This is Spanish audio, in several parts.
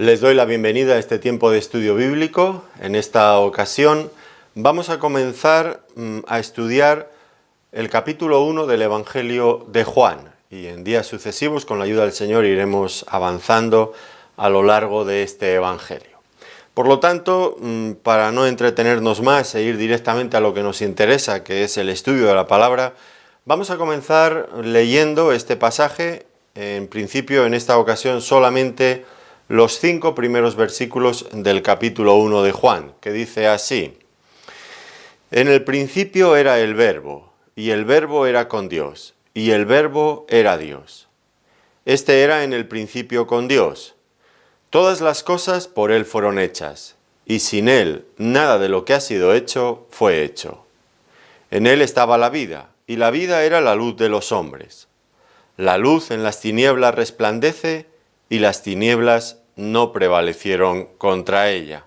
Les doy la bienvenida a este tiempo de estudio bíblico. En esta ocasión vamos a comenzar a estudiar el capítulo 1 del Evangelio de Juan. Y en días sucesivos, con la ayuda del Señor, iremos avanzando a lo largo de este Evangelio. Por lo tanto, para no entretenernos más e ir directamente a lo que nos interesa, que es el estudio de la palabra, vamos a comenzar leyendo este pasaje, en principio en esta ocasión solamente los 5 primeros versículos del capítulo 1 de Juan, que dice así: En el principio era el Verbo, y el Verbo era con Dios, y el Verbo era Dios. Este era en el principio con Dios. Todas las cosas por Él fueron hechas, y sin Él nada de lo que ha sido hecho fue hecho. En Él estaba la vida, y la vida era la luz de los hombres. La luz en las tinieblas resplandece, y las tinieblas no prevalecieron contra ella.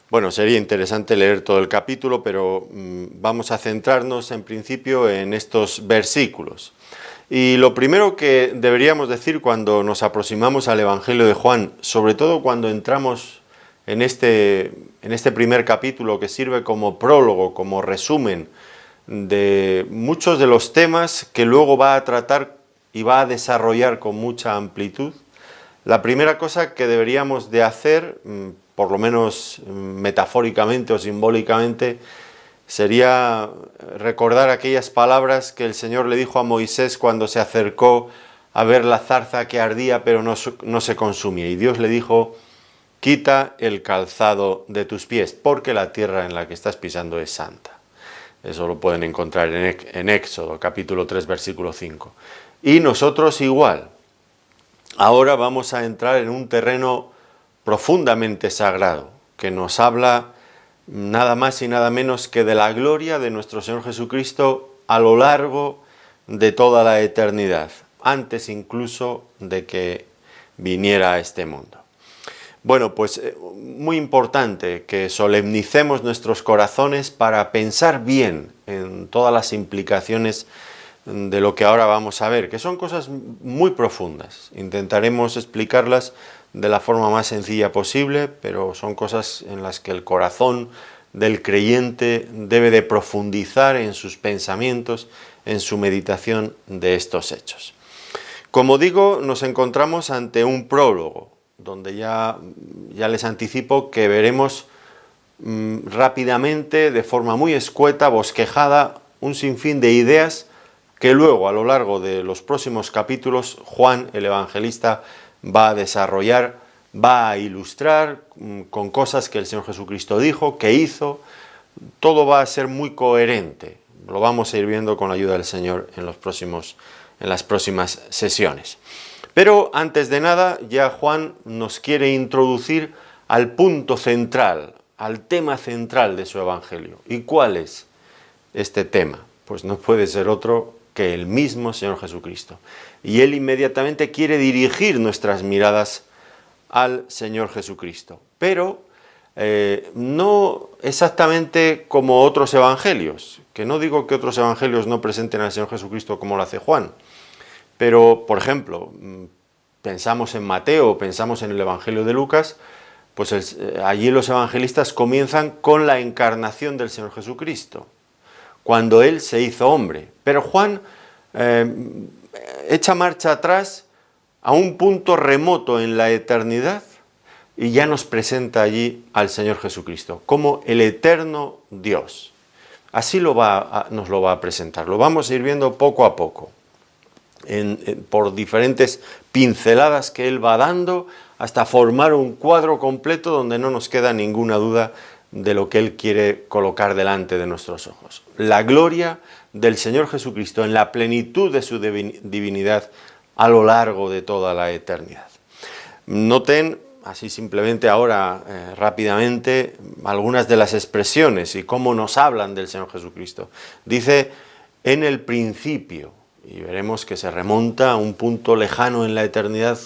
Bueno, sería interesante leer todo el capítulo, pero vamos a centrarnos en principio en estos versículos. Y lo primero que deberíamos decir cuando nos aproximamos al Evangelio de Juan, sobre todo cuando entramos en este primer capítulo que sirve como prólogo, como resumen de muchos de los temas que luego va a tratar y va a desarrollar con mucha amplitud, la primera cosa que deberíamos de hacer, por lo menos metafóricamente o simbólicamente, sería recordar aquellas palabras que el Señor le dijo a Moisés cuando se acercó a ver la zarza que ardía pero no se consumía. Y Dios le dijo: quita el calzado de tus pies, porque la tierra en la que estás pisando es santa. Eso lo pueden encontrar en Éxodo, capítulo 3, versículo 5. Y nosotros igual. Ahora vamos a entrar en un terreno profundamente sagrado, que nos habla nada más y nada menos que de la gloria de nuestro Señor Jesucristo a lo largo de toda la eternidad, antes incluso de que viniera a este mundo. Bueno, pues muy importante que solemnicemos nuestros corazones para pensar bien en todas las implicaciones de lo que ahora vamos a ver, que son cosas muy profundas. Intentaremos explicarlas de la forma más sencilla posible, pero son cosas en las que el corazón del creyente debe de profundizar en sus pensamientos, en su meditación de estos hechos. Como digo, nos encontramos ante un prólogo, donde ya les anticipo que veremos rápidamente, de forma muy escueta, bosquejada, un sinfín de ideas que luego, a lo largo de los próximos capítulos, Juan, el evangelista, va a desarrollar, va a ilustrar con cosas que el Señor Jesucristo dijo, que hizo. Todo va a ser muy coherente. Lo vamos a ir viendo con la ayuda del Señor en las próximas sesiones. Pero antes de nada, ya Juan nos quiere introducir al punto central, al tema central de su evangelio. ¿Y cuál es este tema? Pues no puede ser otro que el mismo Señor Jesucristo. Y Él inmediatamente quiere dirigir nuestras miradas al Señor Jesucristo. Pero no exactamente como otros evangelios, que no digo que otros evangelios no presenten al Señor Jesucristo como lo hace Juan. Pero, por ejemplo, pensamos en Mateo, pensamos en el Evangelio de Lucas, pues allí los evangelistas comienzan con la encarnación del Señor Jesucristo, cuando Él se hizo hombre. Pero Juan echa marcha atrás a un punto remoto en la eternidad y ya nos presenta allí al Señor Jesucristo como el eterno Dios. Así nos lo va a presentar. Lo vamos a ir viendo poco a poco, por diferentes pinceladas que Él va dando, hasta formar un cuadro completo donde no nos queda ninguna duda de lo que Él quiere colocar delante de nuestros ojos. La gloria del Señor Jesucristo en la plenitud de su divinidad a lo largo de toda la eternidad. Noten, así simplemente ahora rápidamente, algunas de las expresiones y cómo nos hablan del Señor Jesucristo. Dice, en el principio, y veremos que se remonta a un punto lejano en la eternidad,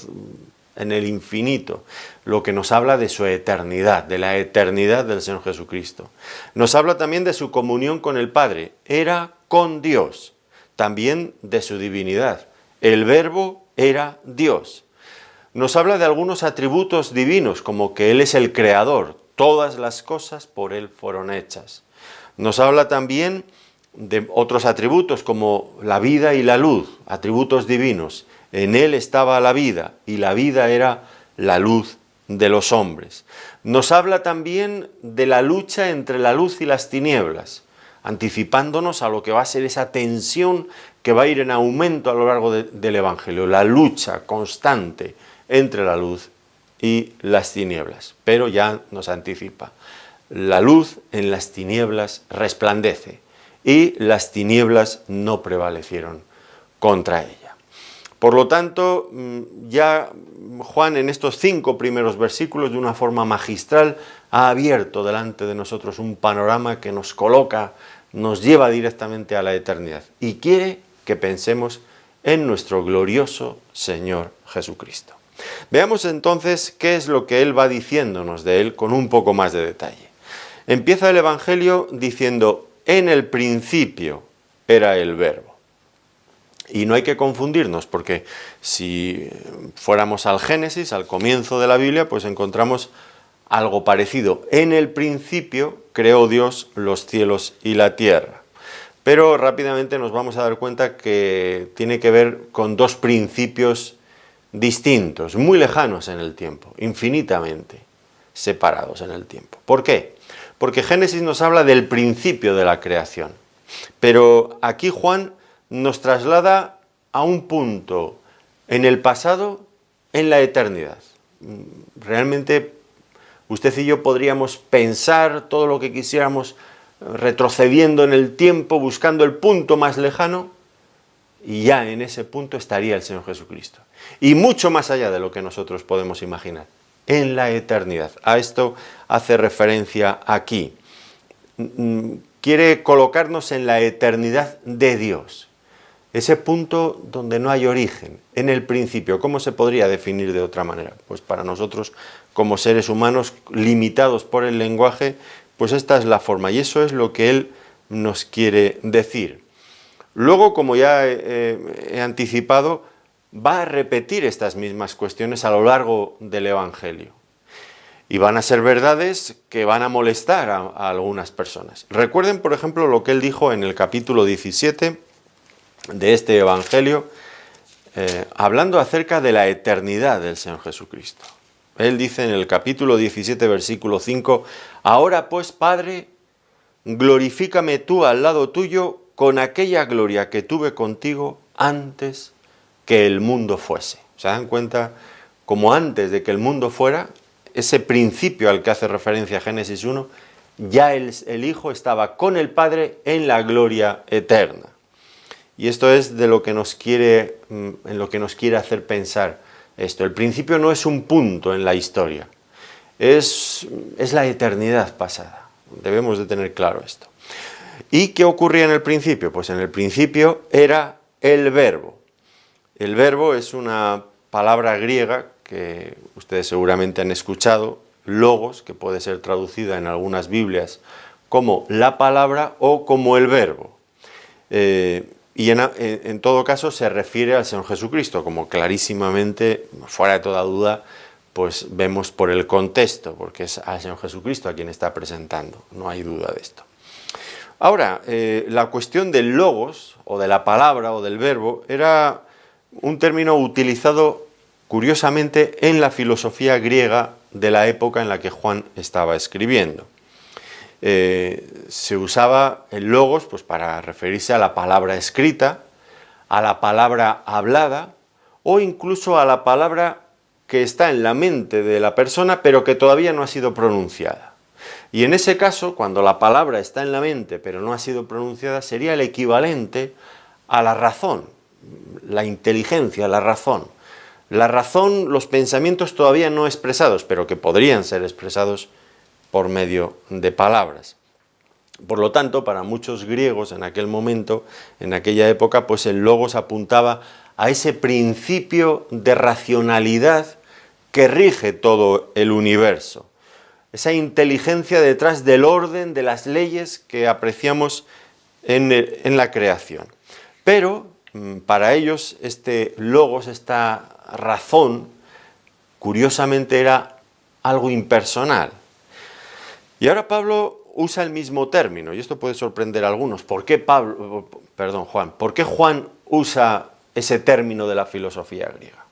en el infinito, lo que nos habla de su eternidad, de la eternidad del Señor Jesucristo. Nos habla también de su comunión con el Padre, era con Dios, también de su divinidad. El Verbo era Dios. Nos habla de algunos atributos divinos, como que Él es el creador, todas las cosas por Él fueron hechas. Nos habla también de otros atributos como la vida y la luz, atributos divinos. En Él estaba la vida y la vida era la luz de los hombres. Nos habla también de la lucha entre la luz y las tinieblas, anticipándonos a lo que va a ser esa tensión que va a ir en aumento a lo largo del Evangelio, la lucha constante entre la luz y las tinieblas. Pero ya nos anticipa, la luz en las tinieblas resplandece y las tinieblas no prevalecieron contra ella. Por lo tanto, ya Juan en estos 5 primeros versículos de una forma magistral ha abierto delante de nosotros un panorama que nos coloca, nos lleva directamente a la eternidad y quiere que pensemos en nuestro glorioso Señor Jesucristo. Veamos entonces qué es lo que Él va diciéndonos de Él con un poco más de detalle. Empieza el Evangelio diciendo, en el principio era el Verbo. Y no hay que confundirnos, porque si fuéramos al Génesis, al comienzo de la Biblia, pues encontramos algo parecido. En el principio creó Dios los cielos y la tierra. Pero rápidamente nos vamos a dar cuenta que tiene que ver con 2 principios distintos, muy lejanos en el tiempo, infinitamente separados en el tiempo. ¿Por qué? Porque Génesis nos habla del principio de la creación, pero aquí Juan nos traslada a un punto en el pasado, en la eternidad. Realmente usted y yo podríamos pensar todo lo que quisiéramos retrocediendo en el tiempo, buscando el punto más lejano, y ya en ese punto estaría el Señor Jesucristo. Y mucho más allá de lo que nosotros podemos imaginar, en la eternidad. A esto hace referencia aquí. Quiere colocarnos en la eternidad de Dios. Ese punto donde no hay origen, en el principio. ¿Cómo se podría definir de otra manera? Pues para nosotros, como seres humanos limitados por el lenguaje, pues esta es la forma, y eso es lo que Él nos quiere decir. Luego, como ya he anticipado, va a repetir estas mismas cuestiones a lo largo del Evangelio. Y van a ser verdades que van a molestar a algunas personas. Recuerden, por ejemplo, lo que Él dijo en el capítulo 17 de este Evangelio, hablando acerca de la eternidad del Señor Jesucristo. Él dice en el capítulo 17, versículo 5, «Ahora pues, Padre, glorifícame tú al lado tuyo con aquella gloria que tuve contigo antes que el mundo fuese». ¿Se dan cuenta? Como antes de que el mundo fuera, ese principio al que hace referencia Génesis 1, ya el Hijo estaba con el Padre en la gloria eterna. Y esto es de lo que en lo que nos quiere hacer pensar esto. El principio no es un punto en la historia, es la eternidad pasada. Debemos de tener claro esto. ¿Y qué ocurría en el principio? Pues en el principio era el Verbo. El Verbo es una palabra griega que ustedes seguramente han escuchado, logos, que puede ser traducida en algunas Biblias como la palabra o como el Verbo. Y en todo caso se refiere al Señor Jesucristo, como clarísimamente, fuera de toda duda, pues vemos por el contexto, porque es al Señor Jesucristo a quien está presentando, no hay duda de esto. Ahora, la cuestión del logos, o de la palabra, o del verbo, era un término utilizado curiosamente en la filosofía griega de la época en la que Juan estaba escribiendo. Se usaba el logos pues, para referirse a la palabra escrita, a la palabra hablada o incluso a la palabra que está en la mente de la persona pero que todavía no ha sido pronunciada. Y en ese caso, cuando la palabra está en la mente pero no ha sido pronunciada, sería el equivalente a la razón, la inteligencia, la razón. La razón, los pensamientos todavía no expresados, pero que podrían ser expresados por medio de palabras. Por lo tanto, para muchos griegos en aquel momento, en aquella época, pues el logos apuntaba a ese principio de racionalidad que rige todo el universo. Esa inteligencia detrás del orden, de las leyes que apreciamos en la creación. Pero para ellos este logos, esta razón, curiosamente era algo impersonal. Y ahora Pablo usa el mismo término, y esto puede sorprender a algunos. ¿Por qué Juan? ¿Por qué Juan usa ese término de la filosofía griega?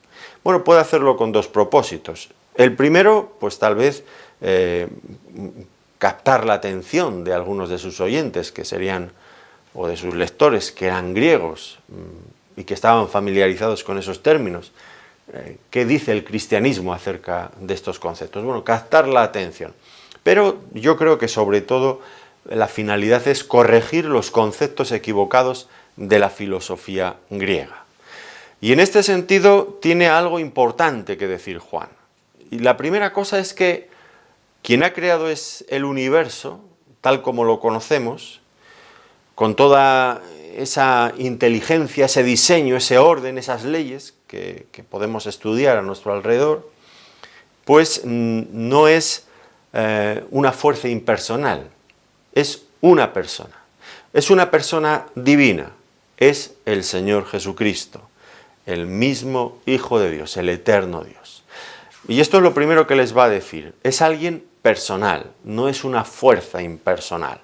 Bueno, puede hacerlo con dos propósitos. El primero, pues tal vez captar la atención de algunos de sus oyentes, que serían, o de sus lectores, que eran griegos y que estaban familiarizados con esos términos. ¿Qué dice el cristianismo acerca de estos conceptos? Bueno, captar la atención. Pero yo creo que sobre todo la finalidad es corregir los conceptos equivocados de la filosofía griega. Y en este sentido tiene algo importante que decir Juan. Y la primera cosa es que quien ha creado es el universo, tal como lo conocemos, con toda esa inteligencia, ese diseño, ese orden, esas leyes que podemos estudiar a nuestro alrededor, pues no es una fuerza impersonal, es una persona divina, es el Señor Jesucristo, el mismo Hijo de Dios, el eterno Dios. Y esto es lo primero que les va a decir, es alguien personal, no es una fuerza impersonal.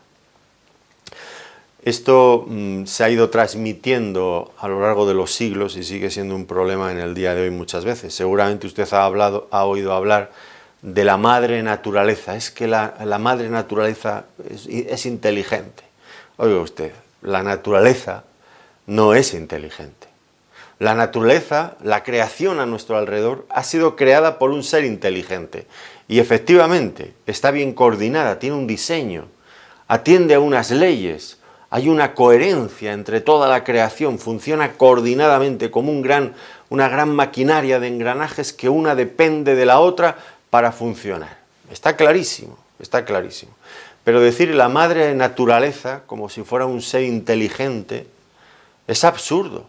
Esto se ha ido transmitiendo a lo largo de los siglos y sigue siendo un problema en el día de hoy muchas veces. Seguramente usted ha oído hablar de la madre naturaleza. Es que la madre naturaleza es inteligente. Oiga usted, la naturaleza no es inteligente. La naturaleza, la creación a nuestro alrededor, ha sido creada por un ser inteligente. Y efectivamente, está bien coordinada, tiene un diseño, atiende a unas leyes. Hay una coherencia entre toda la creación, funciona coordinadamente como una gran maquinaria de engranajes que una depende de la otra para funcionar. Está clarísimo, está clarísimo. Pero decir la madre naturaleza como si fuera un ser inteligente es absurdo.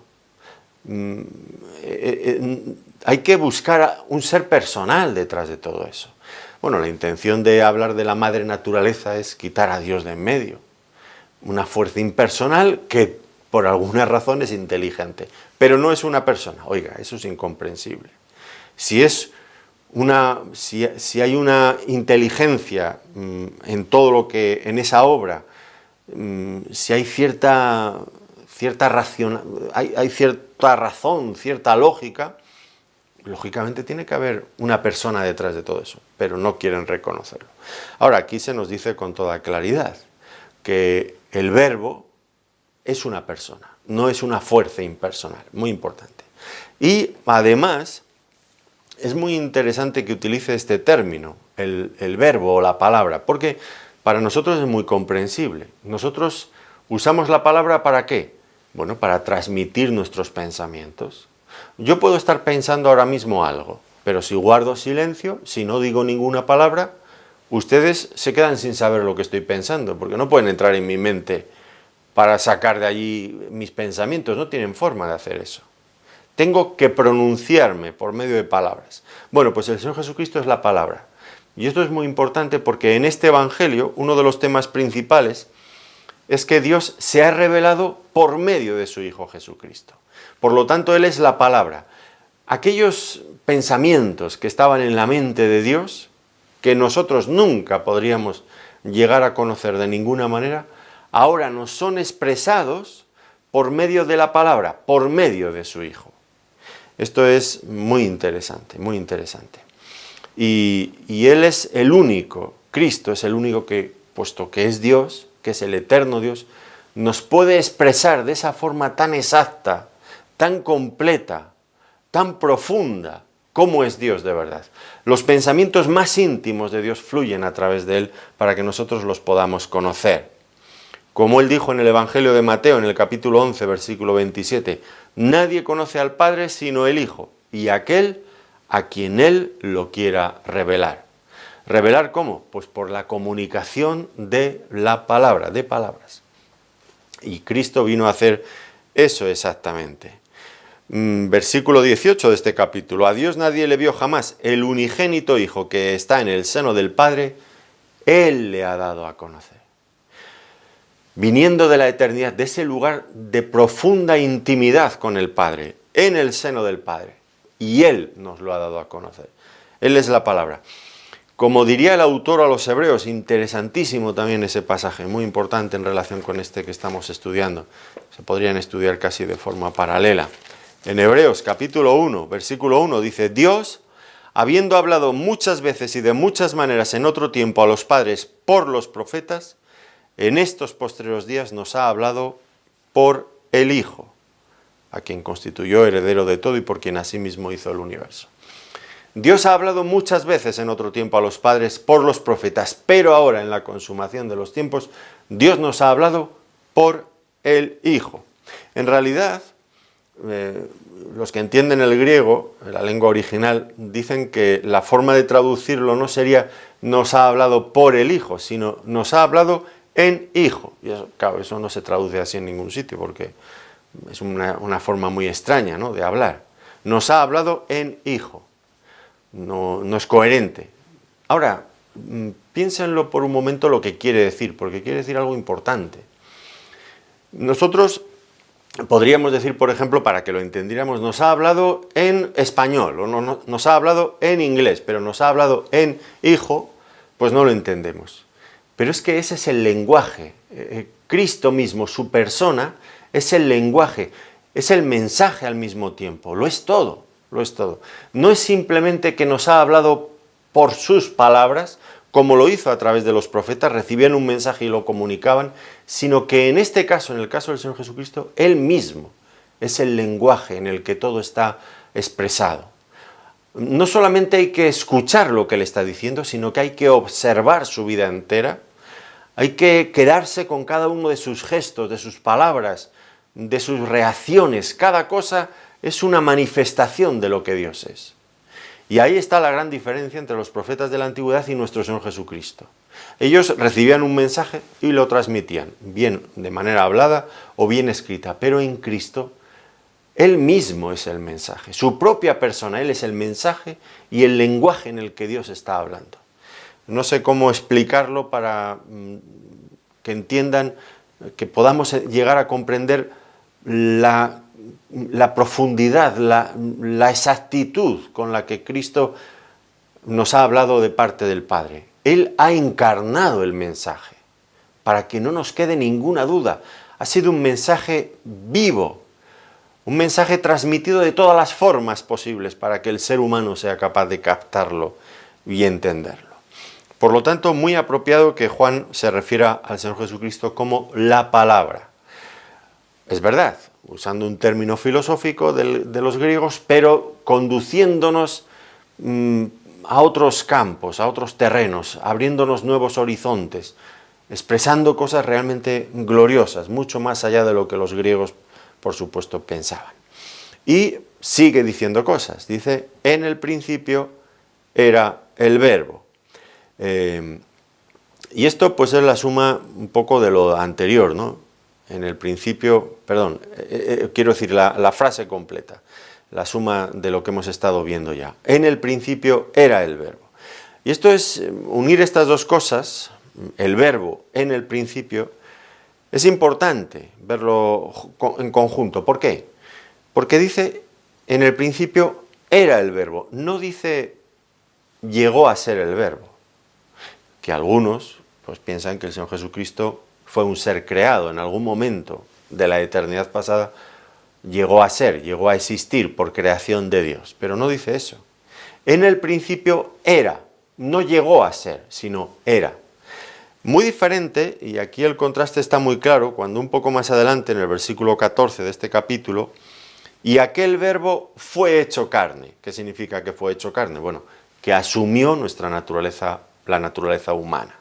Hay que buscar un ser personal detrás de todo eso. Bueno, la intención de hablar de la madre naturaleza es quitar a Dios de en medio. Una fuerza impersonal que por alguna razón es inteligente, pero no es una persona. Oiga, eso es incomprensible. Si hay una inteligencia en todo lo que, en esa obra, si hay cierta razón, cierta lógica, lógicamente tiene que haber una persona detrás de todo eso, pero no quieren reconocerlo. Ahora, aquí se nos dice con toda claridad que el verbo es una persona, no es una fuerza impersonal, muy importante. Y además, es muy interesante que utilice este término, el verbo o la palabra, porque para nosotros es muy comprensible. Nosotros usamos la palabra ¿para qué? Bueno, para transmitir nuestros pensamientos. Yo puedo estar pensando ahora mismo algo, pero si guardo silencio, si no digo ninguna palabra, ustedes se quedan sin saber lo que estoy pensando, porque no pueden entrar en mi mente para sacar de allí mis pensamientos, no tienen forma de hacer eso. Tengo que pronunciarme por medio de palabras. Bueno, pues el Señor Jesucristo es la palabra. Y esto es muy importante porque en este Evangelio, uno de los temas principales es que Dios se ha revelado por medio de su Hijo Jesucristo. Por lo tanto, Él es la palabra. Aquellos pensamientos que estaban en la mente de Dios, que nosotros nunca podríamos llegar a conocer de ninguna manera, ahora nos son expresados por medio de la palabra, por medio de su Hijo. Esto es muy interesante, muy interesante. Y Él es el único, Cristo es el único que, puesto que es Dios, que es el eterno Dios, nos puede expresar de esa forma tan exacta, tan completa, tan profunda, cómo es Dios de verdad. Los pensamientos más íntimos de Dios fluyen a través de Él para que nosotros los podamos conocer. Como Él dijo en el Evangelio de Mateo, en el capítulo 11, versículo 27, nadie conoce al Padre sino el Hijo, y aquel a quien Él lo quiera revelar. ¿Revelar cómo? Pues por la comunicación de la palabra, de palabras. Y Cristo vino a hacer eso exactamente. Versículo 18 de este capítulo. A Dios nadie le vio jamás. El unigénito Hijo que está en el seno del Padre, Él le ha dado a conocer. Viniendo de la eternidad, de ese lugar de profunda intimidad con el Padre, en el seno del Padre. Y Él nos lo ha dado a conocer. Él es la palabra. Como diría el autor a los hebreos, interesantísimo también ese pasaje, muy importante en relación con este que estamos estudiando. Se podrían estudiar casi de forma paralela. En Hebreos capítulo 1, versículo 1 dice: Dios, habiendo hablado muchas veces y de muchas maneras en otro tiempo a los padres por los profetas, en estos postreros días nos ha hablado por el Hijo, a quien constituyó heredero de todo y por quien asimismo hizo el universo. Dios ha hablado muchas veces en otro tiempo a los padres por los profetas, pero ahora en la consumación de los tiempos, Dios nos ha hablado por el Hijo. En realidad, los que entienden el griego, la lengua original, dicen que la forma de traducirlo no sería nos ha hablado por el Hijo, sino nos ha hablado en Hijo. Y eso, claro, eso no se traduce así en ningún sitio, porque es una forma muy extraña, ¿no?, de hablar. Nos ha hablado en Hijo. No es coherente. Ahora, piénsenlo por un momento lo que quiere decir, porque quiere decir algo importante. Nosotros podríamos decir, por ejemplo, para que lo entendiéramos, nos ha hablado en español, o nos ha hablado en inglés, pero nos ha hablado en Hijo, pues no lo entendemos. Pero es que ese es el lenguaje. Cristo mismo, su persona, es el lenguaje, es el mensaje al mismo tiempo, lo es todo. Lo es todo. No es simplemente que nos ha hablado por sus palabras, como lo hizo a través de los profetas, recibían un mensaje y lo comunicaban, sino que en este caso, en el caso del Señor Jesucristo, Él mismo es el lenguaje en el que todo está expresado. No solamente hay que escuchar lo que Él está diciendo, sino que hay que observar su vida entera, hay que quedarse con cada uno de sus gestos, de sus palabras, de sus reacciones. Cada cosa es una manifestación de lo que Dios es. Y ahí está la gran diferencia entre los profetas de la antigüedad y nuestro Señor Jesucristo. Ellos recibían un mensaje y lo transmitían, bien de manera hablada o bien escrita, pero en Cristo, Él mismo es el mensaje, su propia persona, Él es el mensaje y el lenguaje en el que Dios está hablando. No sé cómo explicarlo para que entiendan, que podamos llegar a comprender la profundidad, la exactitud con la que Cristo nos ha hablado de parte del Padre. Él ha encarnado el mensaje, para que no nos quede ninguna duda. Ha sido un mensaje vivo, un mensaje transmitido de todas las formas posibles para que el ser humano sea capaz de captarlo y entenderlo. Por lo tanto, muy apropiado que Juan se refiera al Señor Jesucristo como la palabra. Es verdad, usando un término filosófico de los griegos, pero conduciéndonos a otros campos, a otros terrenos, abriéndonos nuevos horizontes, expresando cosas realmente gloriosas, mucho más allá de lo que los griegos, por supuesto, pensaban. Y sigue diciendo cosas, dice, en el principio era el verbo. Y esto pues es la suma un poco de lo anterior, ¿no? En el principio, perdón, quiero decir la frase completa, la suma de lo que hemos estado viendo ya. En el principio era el verbo. Y esto es, unir estas dos cosas, el verbo en el principio, es importante verlo en conjunto. ¿Por qué? Porque dice, en el principio era el verbo, no dice llegó a ser el verbo. Que algunos pues piensan que el Señor Jesucristo fue un ser creado en algún momento de la eternidad pasada, llegó a ser, llegó a existir por creación de Dios, pero no dice eso. En el principio era, no llegó a ser, sino era. Muy diferente, y aquí el contraste está muy claro, cuando un poco más adelante, en el versículo 14 de este capítulo, y aquel verbo fue hecho carne. ¿Qué significa que fue hecho carne? Bueno, que asumió nuestra naturaleza, la naturaleza humana,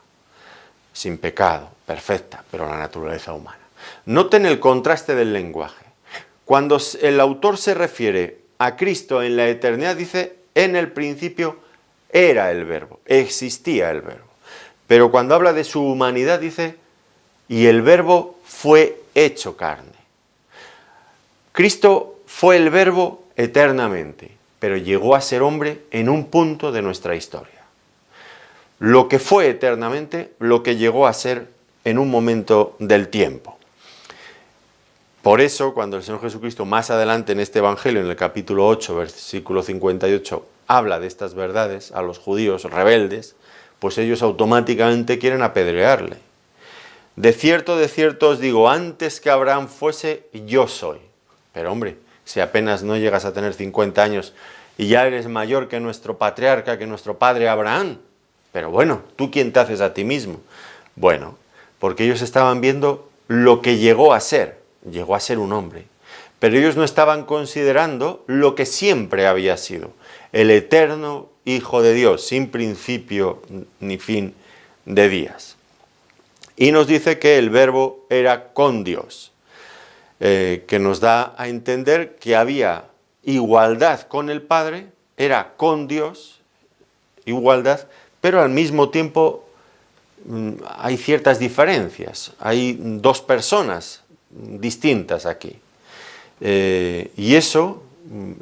sin pecado, perfecta, pero la naturaleza humana. Noten el contraste del lenguaje. Cuando el autor se refiere a Cristo en la eternidad, dice, en el principio era el verbo, existía el verbo. Pero cuando habla de su humanidad, dice, y el verbo fue hecho carne. Cristo fue el verbo eternamente, pero llegó a ser hombre en un punto de nuestra historia. Lo que fue eternamente, lo que llegó a ser en un momento del tiempo. Por eso, cuando el Señor Jesucristo más adelante en este Evangelio, en el capítulo 8, versículo 58, habla de estas verdades a los judíos rebeldes, pues ellos automáticamente quieren apedrearle. De cierto os digo, antes que Abraham fuese, yo soy. Pero hombre, si apenas no llegas a tener 50 años y ya eres mayor que nuestro patriarca, que nuestro padre Abraham. Pero bueno, ¿tú quién te haces a ti mismo? Bueno, porque ellos estaban viendo lo que llegó a ser un hombre. Pero ellos no estaban considerando lo que siempre había sido, el eterno Hijo de Dios, sin principio ni fin de días. Y nos dice que el verbo era con Dios, que nos da a entender que había igualdad con el Padre, era con Dios, igualdad, pero al mismo tiempo hay ciertas diferencias, hay dos personas distintas aquí. Y eso,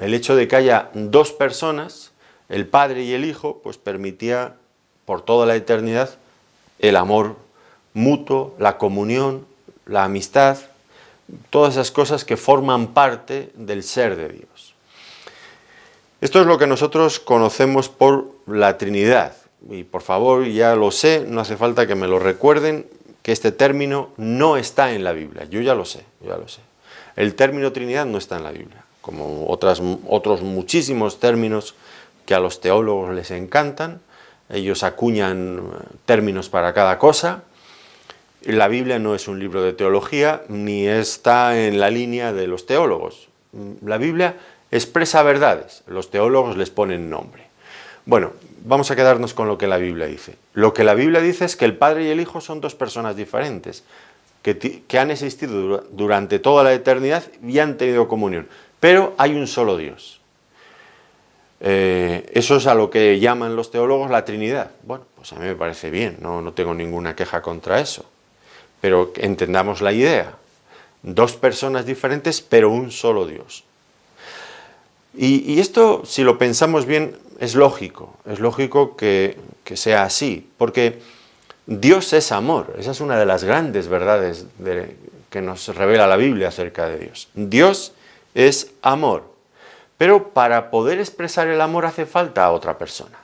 el hecho de que haya dos personas, el Padre y el Hijo, pues permitía por toda la eternidad el amor mutuo, la comunión, la amistad, todas esas cosas que forman parte del ser de Dios. Esto es lo que nosotros conocemos por la Trinidad. Y por favor, ya lo sé, no hace falta que me lo recuerden, que este término no está en la Biblia. Yo ya lo sé. El término Trinidad no está en la Biblia, como otros muchísimos términos que a los teólogos les encantan. Ellos acuñan términos para cada cosa. La Biblia no es un libro de teología, ni está en la línea de los teólogos. La Biblia expresa verdades, los teólogos les ponen nombre. Bueno, vamos a quedarnos con lo que la Biblia dice. Lo que la Biblia dice es que el Padre y el Hijo son dos personas diferentes, que han existido durante toda la eternidad y han tenido comunión. Pero hay un solo Dios. Eso es a lo que llaman los teólogos la Trinidad. Bueno, pues a mí me parece bien, no tengo ninguna queja contra eso. Pero entendamos la idea. Dos personas diferentes, pero un solo Dios. Y esto, si lo pensamos bien, es lógico que sea así, porque Dios es amor. Esa es una de las grandes verdades que nos revela la Biblia acerca de Dios. Dios es amor, pero para poder expresar el amor hace falta a otra persona.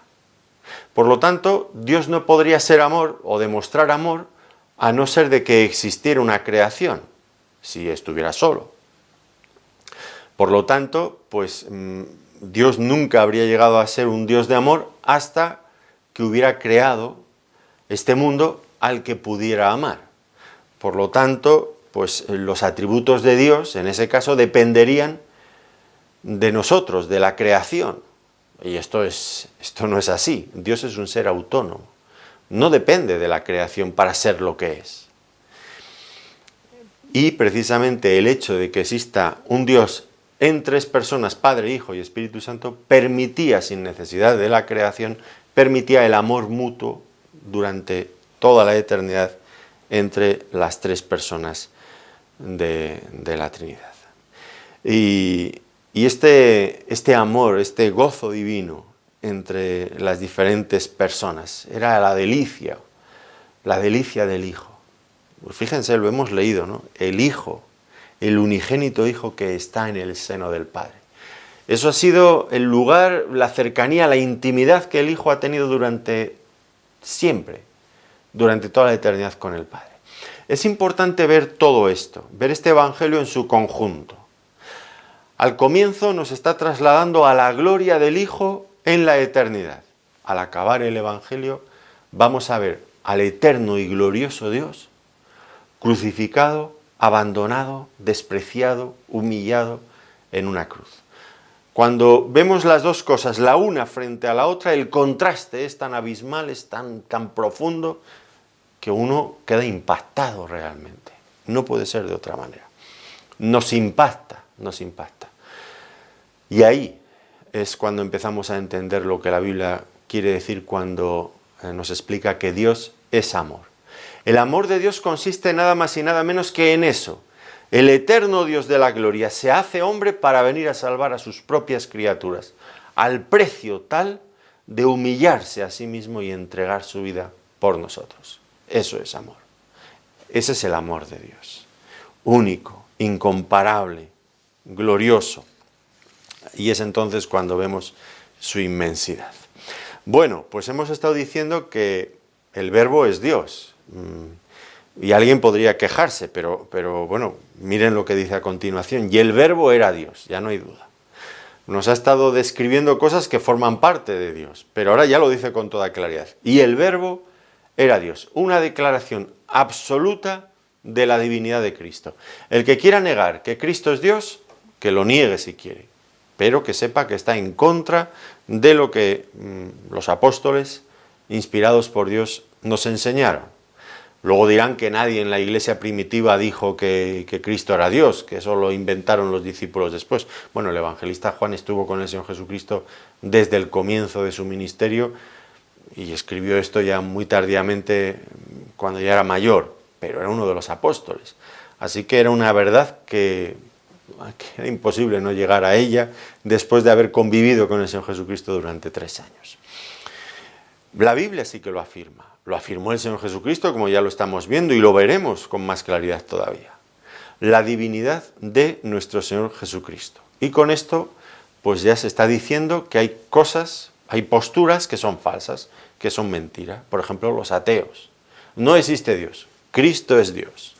Por lo tanto, Dios no podría ser amor o demostrar amor a no ser de que existiera una creación, si estuviera solo. Por lo tanto, pues Dios nunca habría llegado a ser un Dios de amor hasta que hubiera creado este mundo al que pudiera amar. Por lo tanto, pues los atributos de Dios, en ese caso, dependerían de nosotros, de la creación. Y esto no es así. Dios es un ser autónomo. No depende de la creación para ser lo que es. Y precisamente el hecho de que exista un Dios en tres personas, Padre, Hijo y Espíritu Santo, permitía, sin necesidad de la creación, permitía el amor mutuo durante toda la eternidad entre las tres personas de la Trinidad. Y este amor, este gozo divino entre las diferentes personas, era la delicia del Hijo. Pues fíjense, lo hemos leído, ¿no? El Hijo, el unigénito Hijo que está en el seno del Padre. Eso ha sido el lugar, la cercanía, la intimidad que el Hijo ha tenido durante toda la eternidad con el Padre. Es importante ver todo esto, ver este Evangelio en su conjunto. Al comienzo nos está trasladando a la gloria del Hijo en la eternidad. Al acabar el Evangelio vamos a ver al eterno y glorioso Dios crucificado, abandonado, despreciado, humillado en una cruz. Cuando vemos las dos cosas, la una frente a la otra, el contraste es tan abismal, es tan profundo, que uno queda impactado realmente. No puede ser de otra manera. Nos impacta. Y ahí es cuando empezamos a entender lo que la Biblia quiere decir cuando nos explica que Dios es amor. El amor de Dios consiste nada más y nada menos que en eso. El eterno Dios de la gloria se hace hombre para venir a salvar a sus propias criaturas, al precio tal de humillarse a sí mismo y entregar su vida por nosotros. Eso es amor. Ese es el amor de Dios. Único, incomparable, glorioso. Y es entonces cuando vemos su inmensidad. Bueno, pues hemos estado diciendo que el Verbo es Dios. Y alguien podría quejarse, pero bueno, miren lo que dice a continuación. Y el Verbo era Dios, ya no hay duda. Nos ha estado describiendo cosas que forman parte de Dios, pero ahora ya lo dice con toda claridad. Y el Verbo era Dios. Una declaración absoluta de la divinidad de Cristo. El que quiera negar que Cristo es Dios, que lo niegue si quiere, pero que sepa que está en contra de lo que los apóstoles, inspirados por Dios, nos enseñaron. Luego dirán que nadie en la iglesia primitiva dijo que Cristo era Dios, que eso lo inventaron los discípulos después. Bueno, el evangelista Juan estuvo con el Señor Jesucristo desde el comienzo de su ministerio y escribió esto ya muy tardíamente, cuando ya era mayor, pero era uno de los apóstoles. Así que era una verdad que era imposible no llegar a ella después de haber convivido con el Señor Jesucristo durante 3 años. La Biblia sí que lo afirma. Lo afirmó el Señor Jesucristo, como ya lo estamos viendo, y lo veremos con más claridad todavía. La divinidad de nuestro Señor Jesucristo. Y con esto, pues ya se está diciendo que hay cosas, hay posturas que son falsas, que son mentira. Por ejemplo, los ateos. No existe Dios. Cristo es Dios.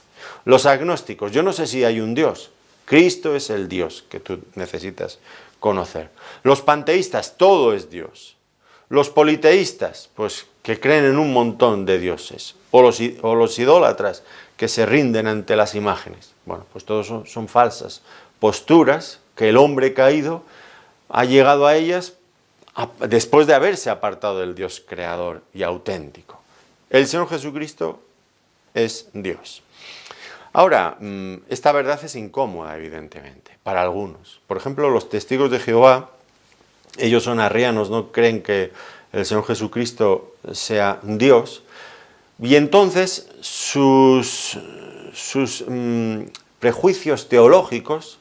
Los agnósticos. Yo no sé si hay un Dios. Cristo es el Dios que tú necesitas conocer. Los panteístas. Todo es Dios. Los politeístas, pues que creen en un montón de dioses, o los idólatras que se rinden ante las imágenes. Bueno, pues todos son falsas posturas que el hombre caído ha llegado a ellas después de haberse apartado del Dios creador y auténtico. El Señor Jesucristo es Dios. Ahora, esta verdad es incómoda, evidentemente, para algunos. Por ejemplo, los testigos de Jehová, ellos son arrianos, no creen que el Señor Jesucristo sea Dios, y entonces sus prejuicios teológicos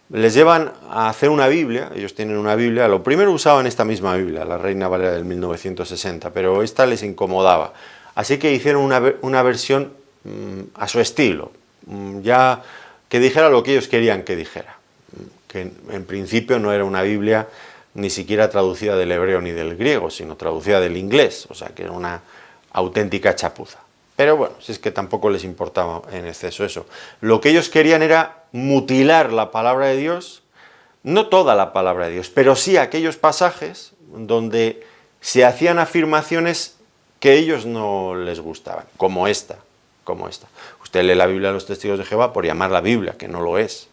les llevan a hacer una Biblia. Ellos tienen una Biblia, lo primero usaban esta misma Biblia, la Reina Valera del 1960, pero esta les incomodaba, así que hicieron una versión a su estilo, ya que dijera lo que ellos querían que dijera, que en principio no era una Biblia ni siquiera traducida del hebreo ni del griego, sino traducida del inglés, o sea que era una auténtica chapuza. Pero bueno, si es que tampoco les importaba en exceso eso. Lo que ellos querían era mutilar la palabra de Dios, no toda la palabra de Dios, pero sí aquellos pasajes donde se hacían afirmaciones que a ellos no les gustaban, como esta. Usted lee la Biblia de los Testigos de Jehová por llamar la Biblia, que no lo es.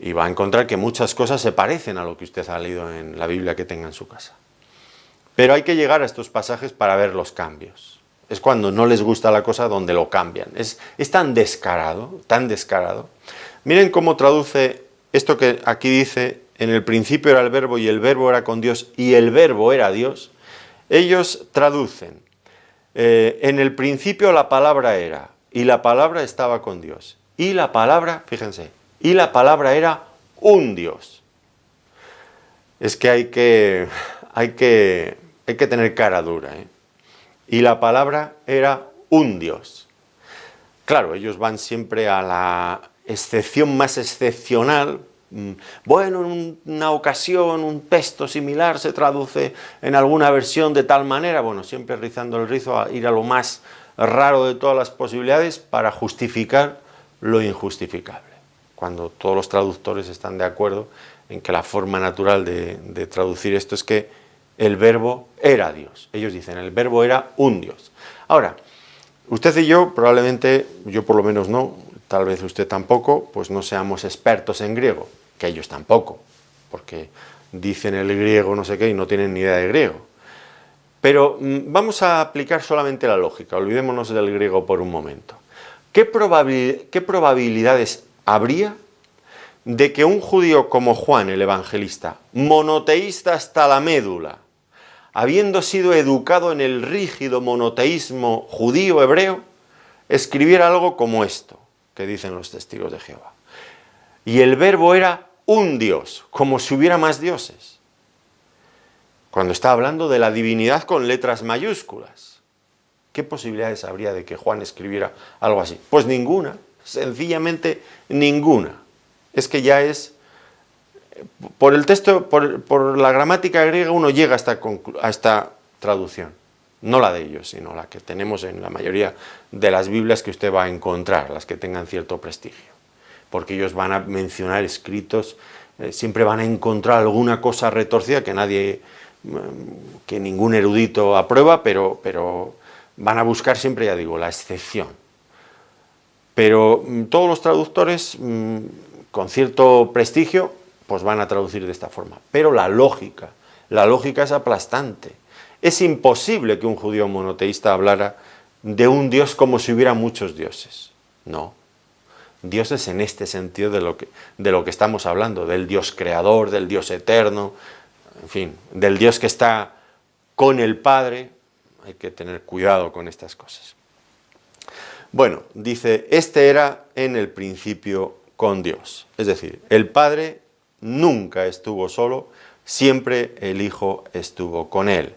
Y va a encontrar que muchas cosas se parecen a lo que usted ha leído en la Biblia que tenga en su casa. Pero hay que llegar a estos pasajes para ver los cambios. Es cuando no les gusta la cosa donde lo cambian. Es tan descarado, tan descarado. Miren cómo traduce esto que aquí dice, en el principio era el Verbo y el Verbo era con Dios y el Verbo era Dios. Ellos traducen, en el principio la palabra era y la palabra estaba con Dios. Y la palabra, fíjense, y la palabra era un Dios. Es que hay que tener cara dura, ¿eh? Y la palabra era un Dios. Claro, ellos van siempre a la excepción más excepcional. Bueno, en una ocasión un texto similar se traduce en alguna versión de tal manera. Bueno, siempre rizando el rizo a ir a lo más raro de todas las posibilidades para justificar lo injustificable. Cuando todos los traductores están de acuerdo en que la forma natural de traducir esto es que el Verbo era Dios. Ellos dicen, el Verbo era un Dios. Ahora, usted y yo, probablemente, yo por lo menos no, tal vez usted tampoco, pues no seamos expertos en griego, que ellos tampoco, porque dicen el griego no sé qué y no tienen ni idea de griego. Pero vamos a aplicar solamente la lógica, olvidémonos del griego por un momento. ¿Qué probabilidades habría de que un judío como Juan el Evangelista, monoteísta hasta la médula, habiendo sido educado en el rígido monoteísmo judío hebreo, escribiera algo como esto, que dicen los testigos de Jehová? Y el Verbo era un Dios, como si hubiera más dioses. Cuando está hablando de la divinidad con letras mayúsculas. ¿Qué posibilidades habría de que Juan escribiera algo así? Pues ninguna, sencillamente ninguna. Es que ya es Por el texto, por la gramática griega uno llega a esta traducción, no la de ellos, sino la que tenemos en la mayoría de las Biblias que usted va a encontrar, las que tengan cierto prestigio, porque ellos van a mencionar escritos, siempre van a encontrar alguna cosa retorcida que ningún erudito aprueba, pero van a buscar siempre, ya digo, la excepción. Pero todos los traductores, con cierto prestigio, pues van a traducir de esta forma. Pero la lógica es aplastante. Es imposible que un judío monoteísta hablara de un Dios como si hubiera muchos dioses. No. Dios es en este sentido de lo que estamos hablando, del Dios creador, del Dios eterno, en fin, del Dios que está con el Padre. Hay que tener cuidado con estas cosas. Bueno, dice, este era en el principio con Dios. Es decir, el Padre nunca estuvo solo, siempre el Hijo estuvo con él.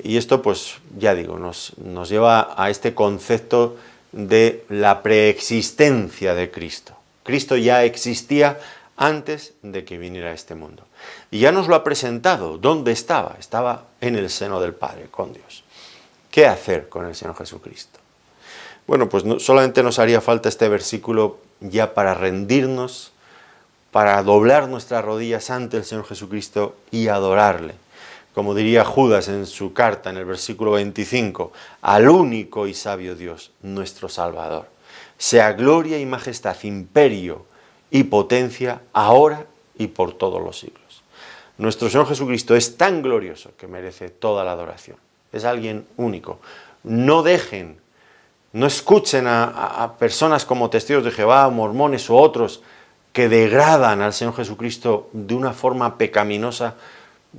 Y esto, pues, ya digo, nos lleva a este concepto de la preexistencia de Cristo. Cristo ya existía antes de que viniera a este mundo. Y ya nos lo ha presentado. ¿Dónde estaba? Estaba en el seno del Padre, con Dios. ¿Qué hacer con el Señor Jesucristo? Bueno, pues solamente nos haría falta este versículo ya para rendirnos, para doblar nuestras rodillas ante el Señor Jesucristo y adorarle. Como diría Judas en su carta, en el versículo 25, al único y sabio Dios, nuestro Salvador, sea gloria y majestad, imperio y potencia, ahora y por todos los siglos. Nuestro Señor Jesucristo es tan glorioso que merece toda la adoración. Es alguien único. No escuchen a personas como testigos de Jehová, mormones u otros que degradan al Señor Jesucristo de una forma pecaminosa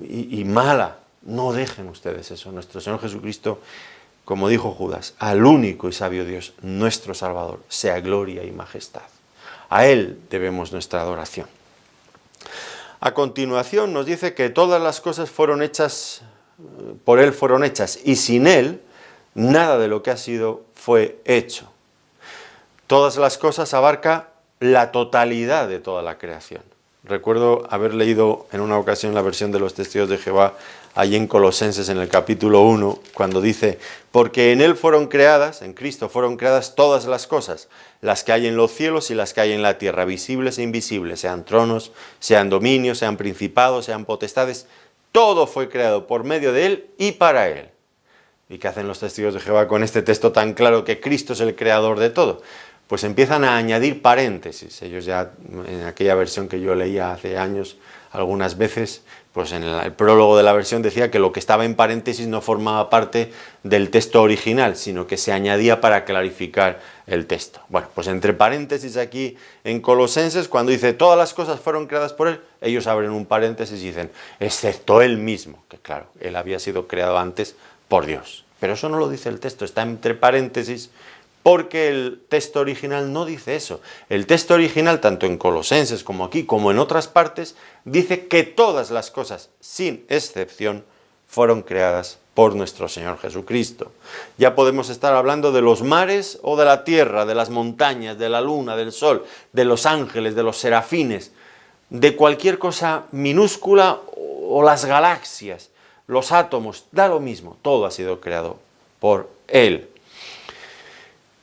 y mala. No dejen ustedes eso. Nuestro Señor Jesucristo, como dijo Judas, al único y sabio Dios, nuestro Salvador, sea gloria y majestad. A Él debemos nuestra adoración. A continuación nos dice que todas las cosas fueron hechas, por Él fueron hechas, y sin Él nada de lo que ha sido fue hecho. Todas las cosas abarca la totalidad de toda la creación. Recuerdo haber leído en una ocasión la versión de los Testigos de Jehová, allí en Colosenses, en el capítulo 1, cuando dice, porque en Él fueron creadas, en Cristo fueron creadas todas las cosas, las que hay en los cielos y las que hay en la tierra, visibles e invisibles, sean tronos, sean dominios, sean principados, sean potestades, todo fue creado por medio de Él y para Él. ¿Y qué hacen los Testigos de Jehová con este texto tan claro que Cristo es el creador de todo? Pues empiezan a añadir paréntesis. Ellos ya, en aquella versión que yo leía hace años, algunas veces, pues en el prólogo de la versión decía que lo que estaba en paréntesis no formaba parte del texto original, sino que se añadía para clarificar el texto. Bueno, pues entre paréntesis aquí en Colosenses, cuando dice todas las cosas fueron creadas por Él, ellos abren un paréntesis y dicen, excepto Él mismo, que claro, Él había sido creado antes por Dios. Pero eso no lo dice el texto, está entre paréntesis, porque el texto original no dice eso. El texto original, tanto en Colosenses como aquí, como en otras partes, dice que todas las cosas, sin excepción, fueron creadas por nuestro Señor Jesucristo. Ya podemos estar hablando de los mares o de la tierra, de las montañas, de la luna, del sol, de los ángeles, de los serafines, de cualquier cosa minúscula o las galaxias, los átomos, da lo mismo, todo ha sido creado por Él.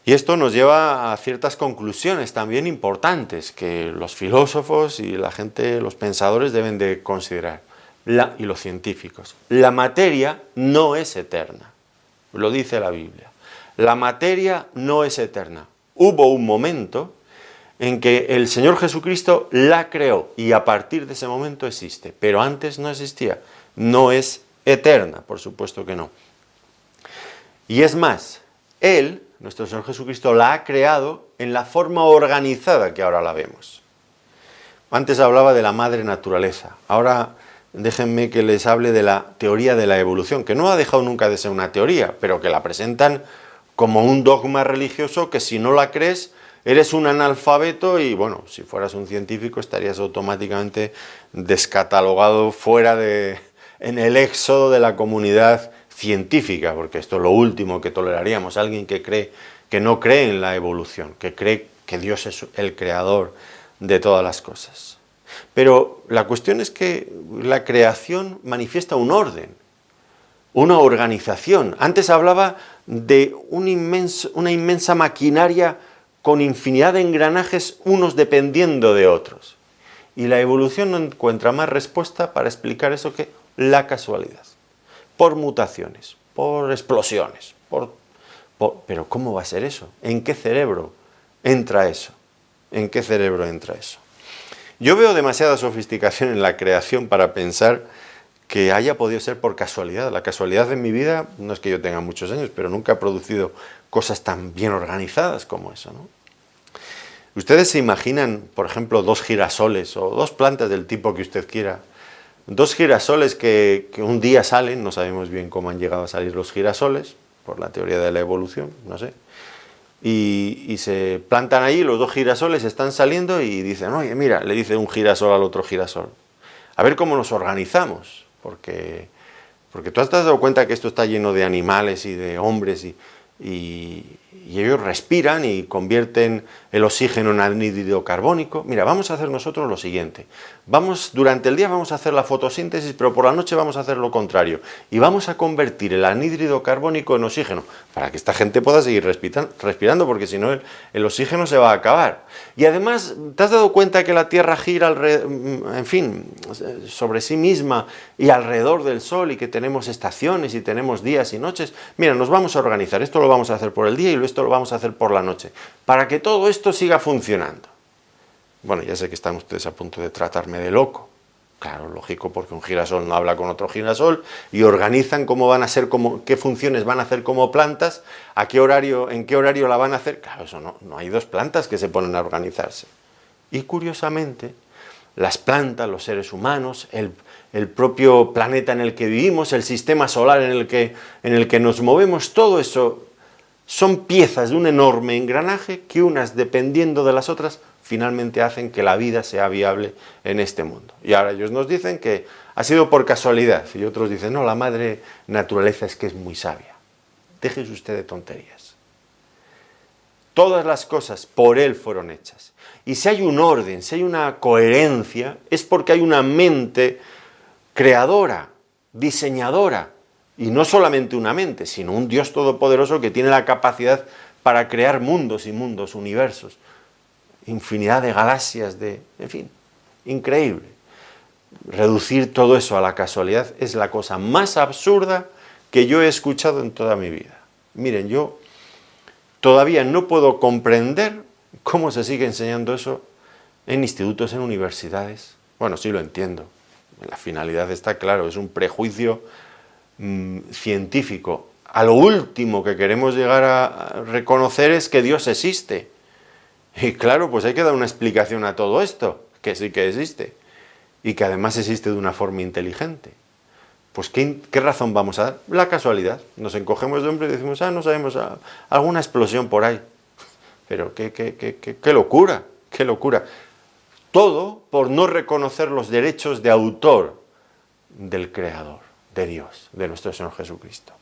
Y esto nos lleva a ciertas conclusiones también importantes que los filósofos y la gente, los pensadores deben de considerar, y los científicos. La materia no es eterna, lo dice la Biblia. La materia no es eterna. Hubo un momento en que el Señor Jesucristo la creó y a partir de ese momento existe, pero antes no existía. No es eterna, por supuesto que no. Y es más, Él, nuestro Señor Jesucristo, la ha creado en la forma organizada que ahora la vemos. Antes hablaba de la madre naturaleza, ahora déjenme que les hable de la teoría de la evolución, que no ha dejado nunca de ser una teoría, pero que la presentan como un dogma religioso que si no la crees, eres un analfabeto y, bueno, si fueras un científico estarías automáticamente descatalogado en el éxodo de la comunidad científica, porque esto es lo último que toleraríamos, alguien que no cree en la evolución, que cree que Dios es el creador de todas las cosas. Pero la cuestión es que la creación manifiesta un orden, una organización. Antes hablaba de una inmensa maquinaria con infinidad de engranajes, unos dependiendo de otros. Y la evolución no encuentra más respuesta para explicar eso que la casualidad. Por mutaciones, por explosiones, pero ¿cómo va a ser eso? ¿En qué cerebro entra eso? ¿En qué cerebro entra eso? Yo veo demasiada sofisticación en la creación para pensar que haya podido ser por casualidad. La casualidad de mi vida, no es que yo tenga muchos años, pero nunca he producido cosas tan bien organizadas como eso, ¿no? Ustedes se imaginan, por ejemplo, 2 girasoles o 2 plantas del tipo que usted quiera. 2 girasoles que un día salen, no sabemos bien cómo han llegado a salir los girasoles, por la teoría de la evolución, no sé. Y se plantan ahí, los 2 girasoles están saliendo y dicen, oye, mira, le dice un girasol al otro girasol, a ver cómo nos organizamos, porque tú has dado cuenta que esto está lleno de animales y de hombres y ellos respiran y convierten el oxígeno en anhídrido carbónico. Mira, vamos a hacer nosotros lo siguiente. Durante el día vamos a hacer la fotosíntesis, pero por la noche vamos a hacer lo contrario. Y vamos a convertir el anhídrido carbónico en oxígeno, para que esta gente pueda seguir respirando, porque si no el oxígeno se va a acabar. Y además, ¿te has dado cuenta que la Tierra gira sobre sí misma y alrededor del Sol, y que tenemos estaciones y tenemos días y noches? Mira, nos vamos a organizar. Esto lo vamos a hacer por el día y esto lo vamos a hacer por la noche, para que todo esto siga funcionando. Bueno, ya sé que están ustedes a punto de tratarme de loco. Claro, lógico, porque un girasol no habla con otro girasol y organizan cómo van a ser, qué funciones van a hacer como plantas, en qué horario la van a hacer. Claro, eso no hay 2 plantas que se ponen a organizarse. Y curiosamente, las plantas, los seres humanos, el propio planeta en el que vivimos, el sistema solar en el que nos movemos, todo eso son piezas de un enorme engranaje que unas, dependiendo de las otras, finalmente hacen que la vida sea viable en este mundo. Y ahora ellos nos dicen que ha sido por casualidad, y otros dicen, no, la madre naturaleza es que es muy sabia. Déjese usted de tonterías. Todas las cosas por él fueron hechas. Y si hay un orden, si hay una coherencia, es porque hay una mente creadora, diseñadora, y no solamente una mente, sino un Dios todopoderoso que tiene la capacidad para crear mundos y mundos, universos, infinidad de galaxias, en fin, increíble. Reducir todo eso a la casualidad es la cosa más absurda que yo he escuchado en toda mi vida. Miren, yo todavía no puedo comprender cómo se sigue enseñando eso en institutos, en universidades. Bueno, sí lo entiendo, la finalidad está claro, es un prejuicio científico. A lo último que queremos llegar a reconocer es que Dios existe. Y claro, pues hay que dar una explicación a todo esto, que sí que existe, y que además existe de una forma inteligente. Pues ¿qué razón vamos a dar? La casualidad. Nos encogemos de hombro y decimos, no sabemos, alguna explosión por ahí. Pero qué locura, qué locura. Todo por no reconocer los derechos de autor del Creador, de Dios, de nuestro Señor Jesucristo.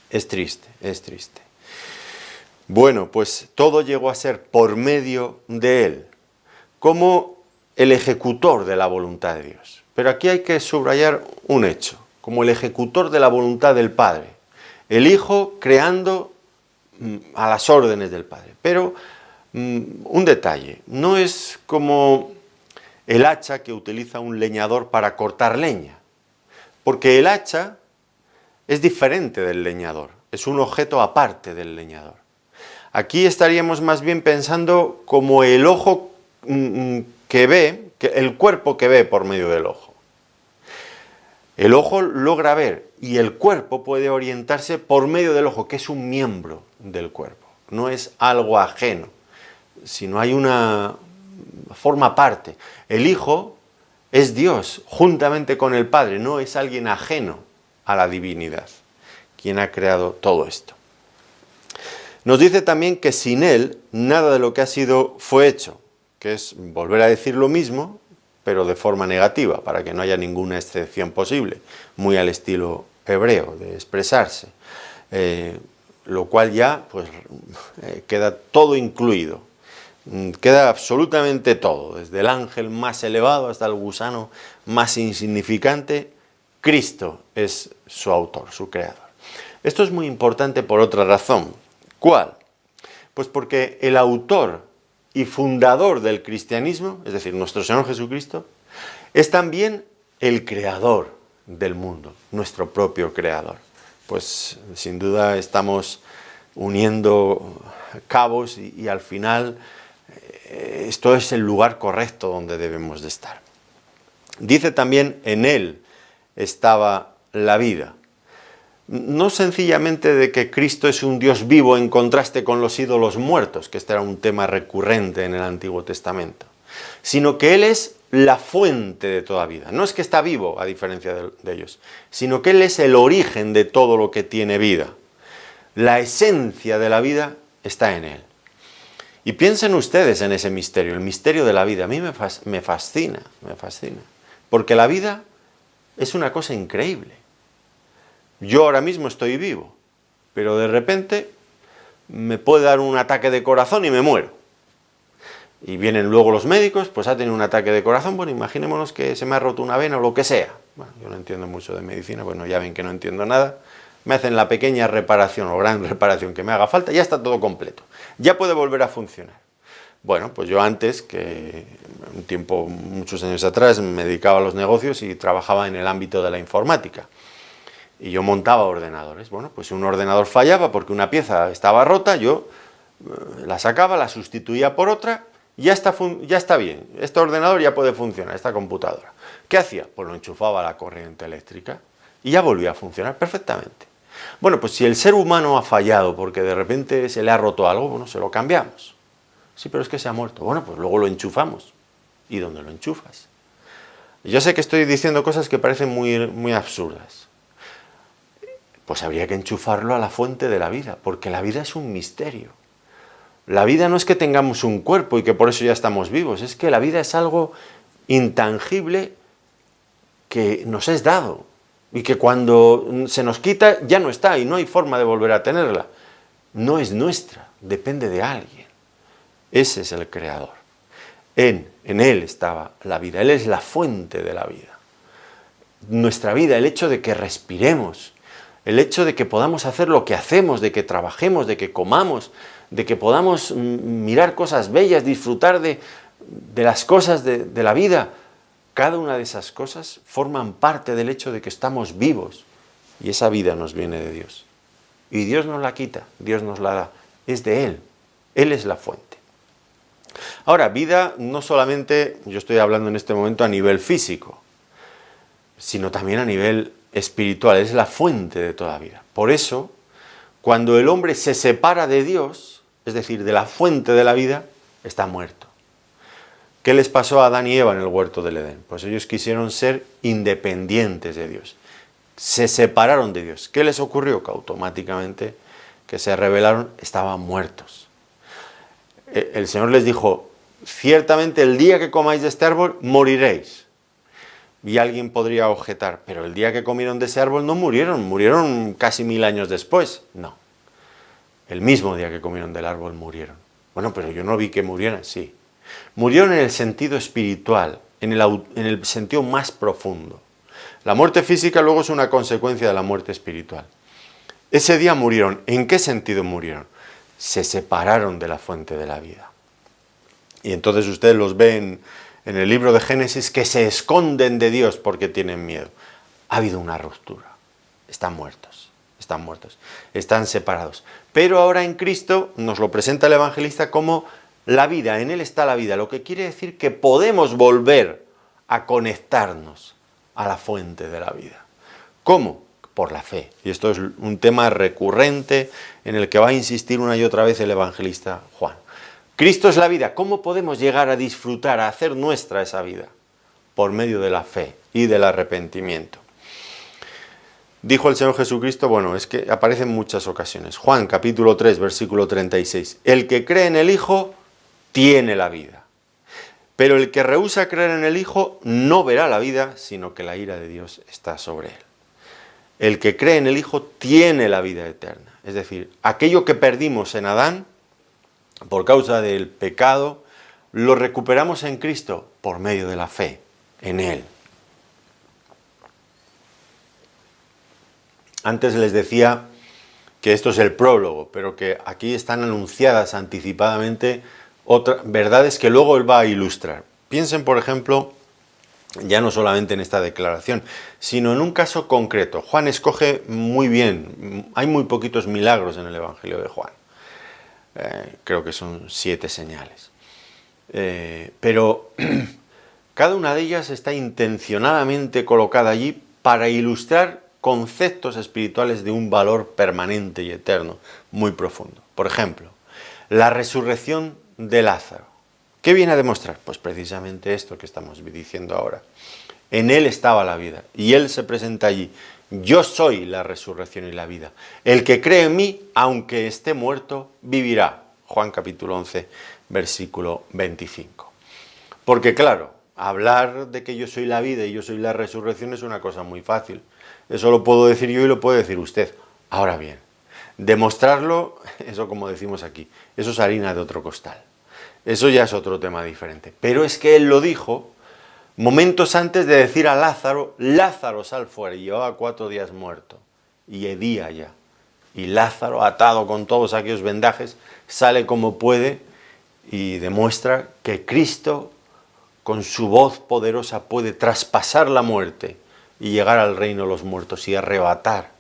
Es triste, es triste. Bueno, pues todo llegó a ser por medio de Él, como el ejecutor de la voluntad de Dios. Pero aquí hay que subrayar un hecho, como el ejecutor de la voluntad del Padre. El Hijo creando a las órdenes del Padre. Pero un detalle, no es como el hacha que utiliza un leñador para cortar leña, porque el hacha es diferente del leñador, es un objeto aparte del leñador. Aquí estaríamos más bien pensando como el ojo que ve, el cuerpo que ve por medio del ojo. El ojo logra ver y el cuerpo puede orientarse por medio del ojo, que es un miembro del cuerpo. No es algo ajeno, sino hay una forma parte. El Hijo es Dios, juntamente con el Padre, no es alguien ajeno a la divinidad, quien ha creado todo esto. Nos dice también que sin Él nada de lo que ha sido fue hecho, que es volver a decir lo mismo, pero de forma negativa, para que no haya ninguna excepción posible, muy al estilo hebreo de expresarse, lo cual ya pues queda todo incluido. Queda absolutamente todo, desde el ángel más elevado hasta el gusano más insignificante. Cristo es su autor, su creador. Esto es muy importante por otra razón. ¿Cuál? Pues porque el autor y fundador del cristianismo, es decir, nuestro Señor Jesucristo, es también el creador del mundo, nuestro propio creador. Pues sin duda estamos uniendo cabos y al final esto es el lugar correcto donde debemos de estar. Dice también, en él estaba la vida. No sencillamente de que Cristo es un Dios vivo en contraste con los ídolos muertos, que este era un tema recurrente en el Antiguo Testamento, sino que Él es la fuente de toda vida. No es que está vivo, a diferencia de ellos, sino que Él es el origen de todo lo que tiene vida. La esencia de la vida está en Él. Y piensen ustedes en ese misterio, el misterio de la vida. A mí me fascina, porque la vida es una cosa increíble. Yo ahora mismo estoy vivo, pero de repente me puede dar un ataque de corazón y me muero. Y vienen luego los médicos, pues ha tenido un ataque de corazón, bueno, imaginémonos que se me ha roto una vena o lo que sea. Bueno, yo no entiendo mucho de medicina, bueno, ya ven que no entiendo nada. Me hacen la pequeña reparación o gran reparación que me haga falta, ya está todo completo. Ya puede volver a funcionar. Bueno, pues yo antes, que un tiempo, muchos años atrás, me dedicaba a los negocios y trabajaba en el ámbito de la informática. Y yo montaba ordenadores. Bueno, pues si un ordenador fallaba porque una pieza estaba rota, yo la sacaba, la sustituía por otra, y ya está bien. Este ordenador ya puede funcionar, esta computadora. ¿Qué hacía? Pues lo enchufaba a la corriente eléctrica y ya volvía a funcionar perfectamente. Bueno, pues si el ser humano ha fallado porque de repente se le ha roto algo, bueno, se lo cambiamos. Sí, pero es que se ha muerto. Bueno, pues luego lo enchufamos. ¿Y dónde lo enchufas? Yo sé que estoy diciendo cosas que parecen muy absurdas. Pues habría que enchufarlo a la fuente de la vida, porque la vida es un misterio. La vida no es que tengamos un cuerpo y que por eso ya estamos vivos, es que la vida es algo intangible que nos es dado y que cuando se nos quita ya no está y no hay forma de volver a tenerla. No es nuestra, depende de alguien. Ese es el creador. En Él estaba la vida, Él es la fuente de la vida. Nuestra vida, el hecho de que respiremos, el hecho de que podamos hacer lo que hacemos, de que trabajemos, de que comamos, de que podamos mirar cosas bellas, disfrutar de las cosas de la vida, cada una de esas cosas forman parte del hecho de que estamos vivos y esa vida nos viene de Dios. Y Dios nos la quita, Dios nos la da, es de Él es la fuente. Ahora, vida no solamente, yo estoy hablando en este momento a nivel físico, sino también a nivel espiritual, es la fuente de toda vida. Por eso, cuando el hombre se separa de Dios, es decir, de la fuente de la vida, está muerto. ¿Qué les pasó a Adán y Eva en el huerto del Edén? Pues ellos quisieron ser independientes de Dios. Se separaron de Dios. ¿Qué les ocurrió? Que automáticamente que se rebelaron, estaban muertos. El Señor les dijo, ciertamente el día que comáis de este árbol, moriréis. Y alguien podría objetar, pero el día que comieron de ese árbol no murieron, murieron casi 1000 años después. No, el mismo día que comieron del árbol murieron. Bueno, pero yo no vi que murieran, sí. Murieron en el sentido espiritual, en el sentido más profundo. La muerte física luego es una consecuencia de la muerte espiritual. Ese día murieron. ¿En qué sentido murieron? Se separaron de la fuente de la vida. Y entonces ustedes los ven en el libro de Génesis que se esconden de Dios porque tienen miedo. Ha habido una ruptura. Están muertos, están separados. Pero ahora en Cristo nos lo presenta el evangelista como la vida, en Él está la vida, lo que quiere decir que podemos volver a conectarnos a la fuente de la vida. ¿Cómo? Por la fe. Y esto es un tema recurrente en el que va a insistir una y otra vez el evangelista Juan. Cristo es la vida. ¿Cómo podemos llegar a disfrutar, a hacer nuestra esa vida? Por medio de la fe y del arrepentimiento. Dijo el Señor Jesucristo, bueno, es que aparece en muchas ocasiones. Juan capítulo 3, versículo 36. El que cree en el Hijo tiene la vida. Pero el que rehúsa creer en el Hijo no verá la vida, sino que la ira de Dios está sobre él. El que cree en el Hijo tiene la vida eterna. Es decir, aquello que perdimos en Adán, por causa del pecado, lo recuperamos en Cristo por medio de la fe en Él. Antes les decía que esto es el prólogo, pero que aquí están anunciadas anticipadamente otras verdades que luego Él va a ilustrar. Piensen, por ejemplo, ya no solamente en esta declaración, sino en un caso concreto. Juan escoge muy bien, hay muy poquitos milagros en el Evangelio de Juan. Creo que son 7 señales. Pero cada una de ellas está intencionadamente colocada allí para ilustrar conceptos espirituales de un valor permanente y eterno, muy profundo. Por ejemplo, la resurrección de Lázaro. ¿Qué viene a demostrar? Pues precisamente esto que estamos diciendo ahora. En Él estaba la vida y Él se presenta allí. Yo soy la resurrección y la vida. El que cree en mí, aunque esté muerto, vivirá. Juan capítulo 11, versículo 25. Porque claro, hablar de que yo soy la vida y yo soy la resurrección es una cosa muy fácil. Eso lo puedo decir yo y lo puede decir usted. Ahora bien, demostrarlo, eso como decimos aquí, eso es harina de otro costal. Eso ya es otro tema diferente. Pero es que Él lo dijo momentos antes de decir a Lázaro, Lázaro, sal fuera, y llevaba 4 días muerto, y hedía ya. Y Lázaro, atado con todos aquellos vendajes, sale como puede y demuestra que Cristo, con su voz poderosa, puede traspasar la muerte y llegar al reino de los muertos y arrebatar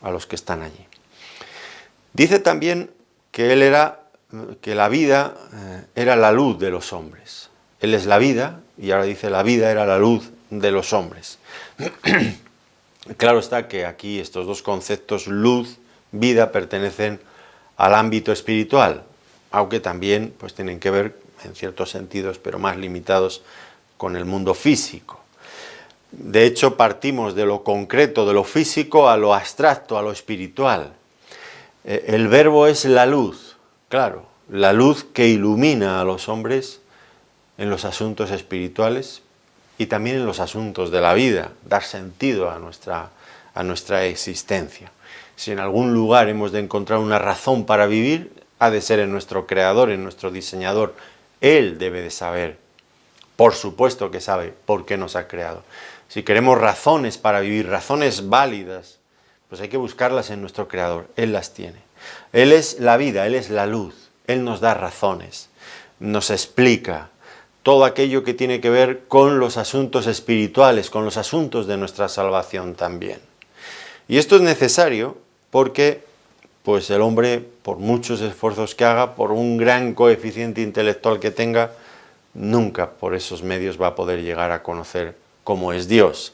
a los que están allí. Dice también que la vida era la luz de los hombres. Él es la vida, y ahora dice la vida era la luz de los hombres. Claro está que aquí estos dos conceptos, luz, vida, pertenecen al ámbito espiritual, aunque también pues tienen que ver, en ciertos sentidos, pero más limitados, con el mundo físico. De hecho, partimos de lo concreto, de lo físico, a lo abstracto, a lo espiritual. El verbo es la luz, claro, la luz que ilumina a los hombres en los asuntos espirituales y también en los asuntos de la vida, dar sentido a nuestra existencia. Si en algún lugar hemos de encontrar una razón para vivir, ha de ser en nuestro Creador, en nuestro Diseñador. Él debe de saber, por supuesto que sabe por qué nos ha creado. Si queremos razones para vivir, razones válidas, pues hay que buscarlas en nuestro Creador. Él las tiene. Él es la vida, Él es la luz. Él nos da razones, nos explica todo aquello que tiene que ver con los asuntos espirituales, con los asuntos de nuestra salvación también. Y esto es necesario porque pues el hombre, por muchos esfuerzos que haga, por un gran coeficiente intelectual que tenga, nunca por esos medios va a poder llegar a conocer cómo es Dios.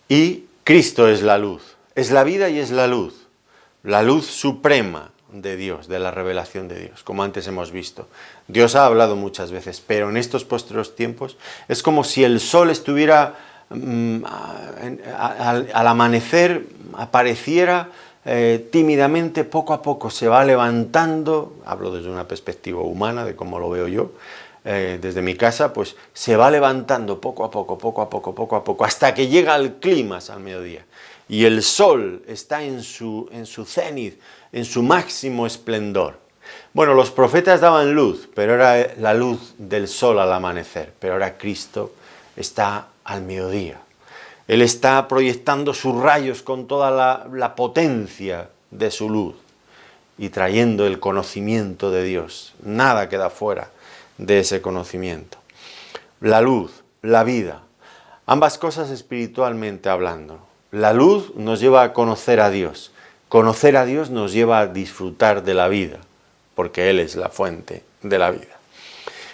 Y Cristo es la luz, es la vida y es la luz suprema de Dios, de la revelación de Dios, como antes hemos visto. Dios ha hablado muchas veces, pero en estos postreros tiempos es como si el sol estuviera al amanecer, apareciera tímidamente, poco a poco se va levantando, hablo desde una perspectiva humana, de cómo lo veo yo, desde mi casa, pues se va levantando poco a poco, hasta que llega al clímax al mediodía. Y el sol está en su cenit, en su máximo esplendor. Bueno, los profetas daban luz, pero era la luz del sol al amanecer, pero ahora Cristo está al mediodía. Él está proyectando sus rayos con toda la potencia de su luz y trayendo el conocimiento de Dios. Nada queda fuera de ese conocimiento. La luz, la vida, ambas cosas espiritualmente hablando. La luz nos lleva a conocer a Dios. Conocer a Dios nos lleva a disfrutar de la vida, porque Él es la fuente de la vida.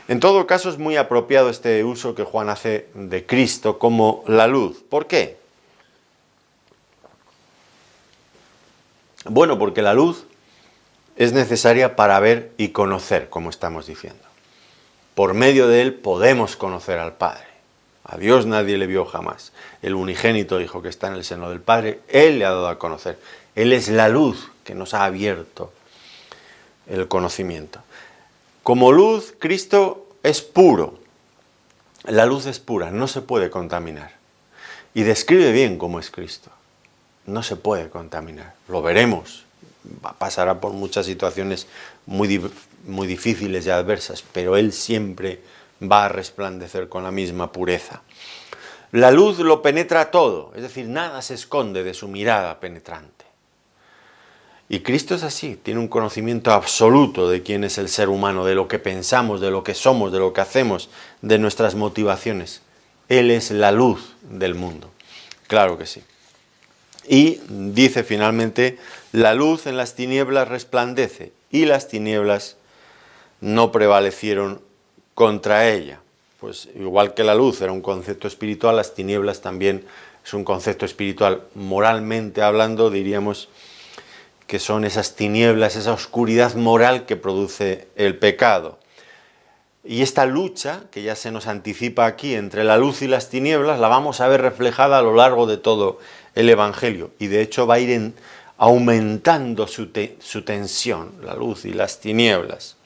En todo caso, es muy apropiado este uso que Juan hace de Cristo como la luz. ¿Por qué? Bueno, porque la luz es necesaria para ver y conocer, como estamos diciendo. Por medio de Él podemos conocer al Padre. A Dios nadie le vio jamás. El unigénito Hijo que está en el seno del Padre, Él le ha dado a conocer. Él es la luz que nos ha abierto el conocimiento. Como luz, Cristo es puro. La luz es pura, no se puede contaminar. Y describe bien cómo es Cristo. No se puede contaminar. Lo veremos pasará por muchas situaciones muy difíciles y adversas, pero Él siempre va a resplandecer con la misma pureza. La luz lo penetra todo, es decir, nada se esconde de su mirada penetrante. Y Cristo es así, tiene un conocimiento absoluto de quién es el ser humano, de lo que pensamos, de lo que somos, de lo que hacemos, de nuestras motivaciones. Él es la luz del mundo, claro que sí. Y dice finalmente, la luz en las tinieblas resplandece, y las tinieblas no prevalecieron contra ella. Pues igual que la luz era un concepto espiritual, las tinieblas también es un concepto espiritual. Moralmente hablando, diríamos que son esas tinieblas, esa oscuridad moral que produce el pecado. Y esta lucha, que ya se nos anticipa aquí, entre la luz y las tinieblas, la vamos a ver reflejada a lo largo de todo el Evangelio. Y de hecho va a ir aumentando su tensión, la luz y las tinieblas.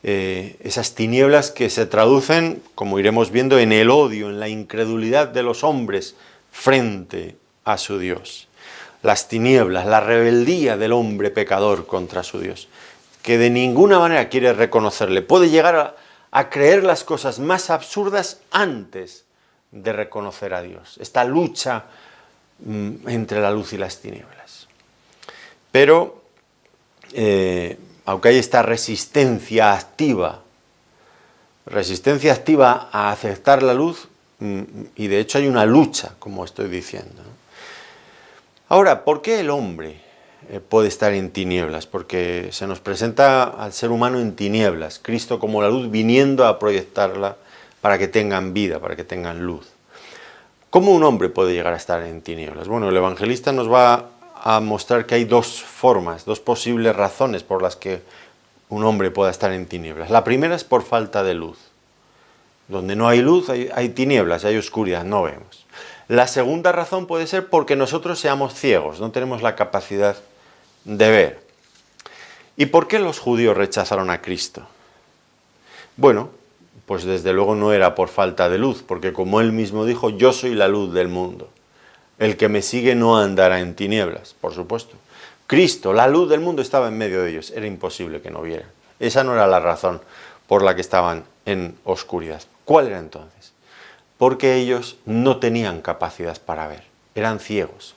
Esas tinieblas que se traducen, como iremos viendo, en el odio, en la incredulidad de los hombres frente a su Dios. Las tinieblas, la rebeldía del hombre pecador contra su Dios, que de ninguna manera quiere reconocerle. Puede llegar a creer las cosas más absurdas antes de reconocer a Dios. Esta lucha entre la luz y las tinieblas. Pero aunque hay esta resistencia activa a aceptar la luz, y de hecho hay una lucha, como estoy diciendo, ¿no? Ahora, ¿por qué el hombre puede estar en tinieblas? Porque se nos presenta al ser humano en tinieblas, Cristo como la luz viniendo a proyectarla para que tengan vida, para que tengan luz. ¿Cómo un hombre puede llegar a estar en tinieblas? Bueno, el evangelista nos va a mostrar que hay dos formas, dos posibles razones por las que un hombre pueda estar en tinieblas. La primera es por falta de luz. Donde no hay luz hay tinieblas, hay oscuridad, no vemos. La segunda razón puede ser porque nosotros seamos ciegos, no tenemos la capacidad de ver. ¿Y por qué los judíos rechazaron a Cristo? Bueno, pues desde luego no era por falta de luz, porque como él mismo dijo, yo soy la luz del mundo. El que me sigue no andará en tinieblas, por supuesto. Cristo, la luz del mundo, estaba en medio de ellos, era imposible que no vieran. Esa no era la razón por la que estaban en oscuridad. ¿Cuál era entonces? Porque ellos no tenían capacidad para ver, eran ciegos.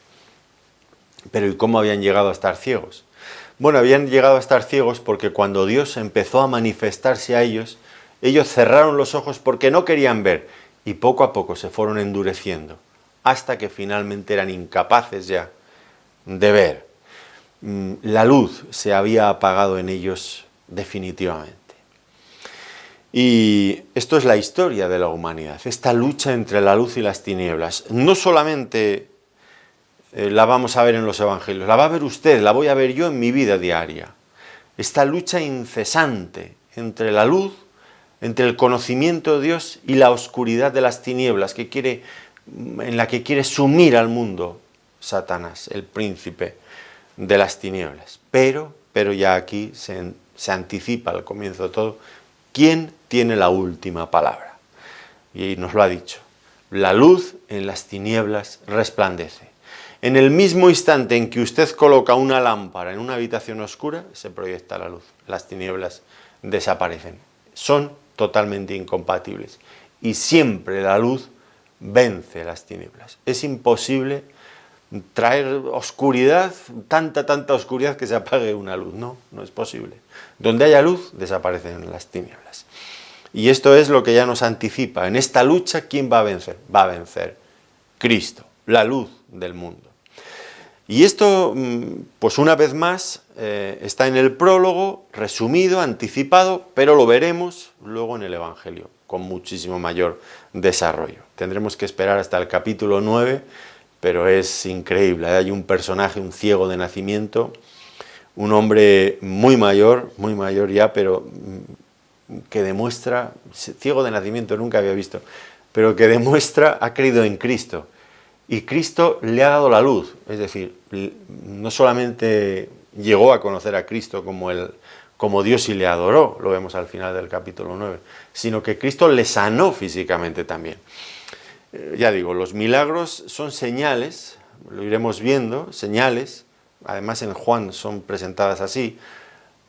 Pero ¿y cómo habían llegado a estar ciegos? Bueno, habían llegado a estar ciegos porque cuando Dios empezó a manifestarse a ellos, ellos cerraron los ojos porque no querían ver y poco a poco se fueron endureciendo hasta que finalmente eran incapaces ya de ver. La luz se había apagado en ellos definitivamente. Y esto es la historia de la humanidad, esta lucha entre la luz y las tinieblas. No solamente la vamos a ver en los evangelios, la va a ver usted, la voy a ver yo en mi vida diaria. Esta lucha incesante entre la luz, entre el conocimiento de Dios y la oscuridad de las tinieblas en la que quiere sumir al mundo Satanás, el príncipe de las tinieblas. Pero ya aquí se anticipa al comienzo de todo, ¿quién tiene la última palabra? Y nos lo ha dicho, la luz en las tinieblas resplandece. En el mismo instante en que usted coloca una lámpara en una habitación oscura, se proyecta la luz, las tinieblas desaparecen. Son totalmente incompatibles y siempre la luz vence las tinieblas. Es imposible traer oscuridad, tanta oscuridad que se apague una luz. No es posible. Donde haya luz, desaparecen las tinieblas. Y esto es lo que ya nos anticipa. En esta lucha, ¿quién va a vencer? Va a vencer Cristo, la luz del mundo. Y esto, pues una vez más, está en el prólogo, resumido, anticipado, pero lo veremos luego en el Evangelio, con muchísimo mayor desarrollo. Tendremos que esperar hasta el capítulo 9, pero es increíble. Hay un personaje, un ciego de nacimiento, un hombre muy mayor ya, pero que demuestra, ciego de nacimiento nunca había visto, pero que demuestra, ha creído en Cristo. Y Cristo le ha dado la luz, es decir, no solamente llegó a conocer a Cristo como Dios y le adoró, lo vemos al final del capítulo 9, sino que Cristo le sanó físicamente también. Ya digo, los milagros son señales, lo iremos viendo, señales además en Juan son presentadas así,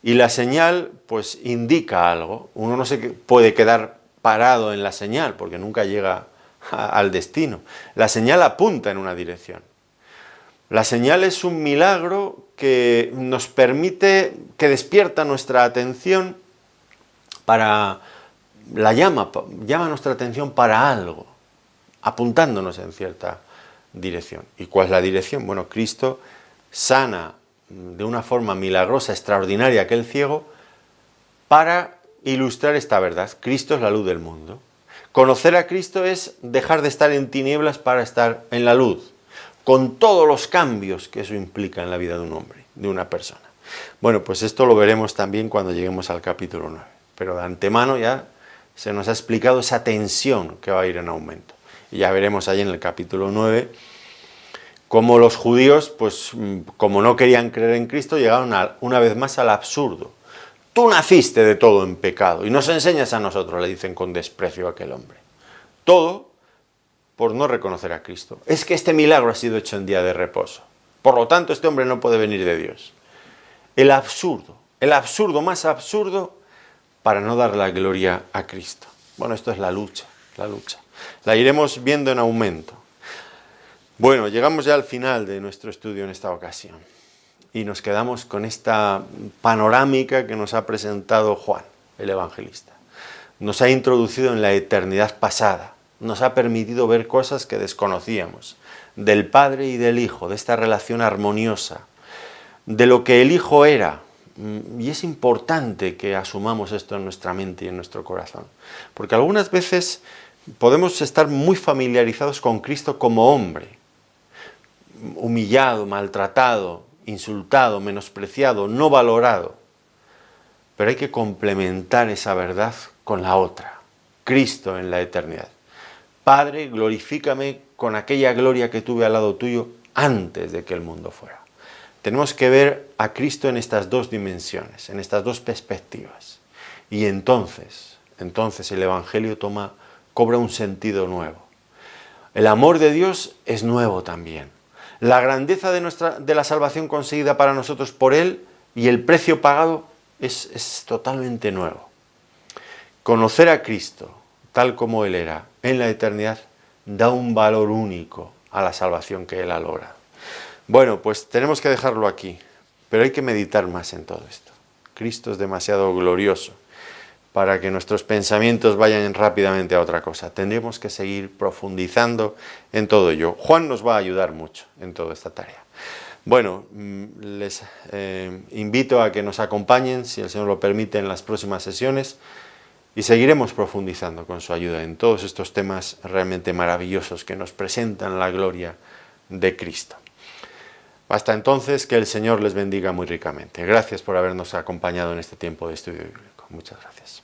y la señal pues indica algo. Uno no se puede quedar parado en la señal porque nunca llega al destino. La señal apunta en una dirección. La señal es un milagro que nos permite, que despierta nuestra atención llama nuestra atención para algo, apuntándonos en cierta dirección. ¿Y cuál es la dirección? Bueno, Cristo sana de una forma milagrosa, extraordinaria, aquel ciego, para ilustrar esta verdad. Cristo es la luz del mundo. Conocer a Cristo es dejar de estar en tinieblas para estar en la luz, con todos los cambios que eso implica en la vida de un hombre, de una persona. Bueno, pues esto lo veremos también cuando lleguemos al capítulo 9, pero de antemano ya se nos ha explicado esa tensión que va a ir en aumento. Y ya veremos ahí en el capítulo 9 cómo los judíos, pues como no querían creer en Cristo, llegaron una vez más al absurdo. Tú naciste de todo en pecado y nos enseñas a nosotros, le dicen con desprecio a aquel hombre. Todo por no reconocer a Cristo. Es que este milagro ha sido hecho en día de reposo. Por lo tanto, este hombre no puede venir de Dios. El absurdo más absurdo para no dar la gloria a Cristo. Bueno, esto es la lucha. La iremos viendo en aumento. Bueno, llegamos ya al final de nuestro estudio en esta ocasión. Y nos quedamos con esta panorámica que nos ha presentado Juan, el evangelista. Nos ha introducido en la eternidad pasada. Nos ha permitido ver cosas que desconocíamos, del Padre y del Hijo, de esta relación armoniosa, de lo que el Hijo era. Y es importante que asumamos esto en nuestra mente y en nuestro corazón, porque algunas veces podemos estar muy familiarizados con Cristo como hombre, humillado, maltratado, insultado, menospreciado, no valorado, pero hay que complementar esa verdad con la otra, Cristo en la eternidad. Padre, glorifícame con aquella gloria que tuve al lado tuyo antes de que el mundo fuera. Tenemos que ver a Cristo en estas dos dimensiones, en estas dos perspectivas. Y entonces el Evangelio cobra un sentido nuevo. El amor de Dios es nuevo también. La grandeza de la salvación conseguida para nosotros por Él y el precio pagado es totalmente nuevo. Conocer a Cristo tal como Él era en la eternidad da un valor único a la salvación que Él ha logrado. Bueno, pues tenemos que dejarlo aquí, pero hay que meditar más en todo esto. Cristo es demasiado glorioso para que nuestros pensamientos vayan rápidamente a otra cosa. Tendremos que seguir profundizando en todo ello. Juan nos va a ayudar mucho en toda esta tarea. Bueno, les invito a que nos acompañen, si el Señor lo permite, en las próximas sesiones y seguiremos profundizando con su ayuda en todos estos temas realmente maravillosos que nos presentan la gloria de Cristo. Hasta entonces, que el Señor les bendiga muy ricamente. Gracias por habernos acompañado en este tiempo de estudio bíblico. Muchas gracias.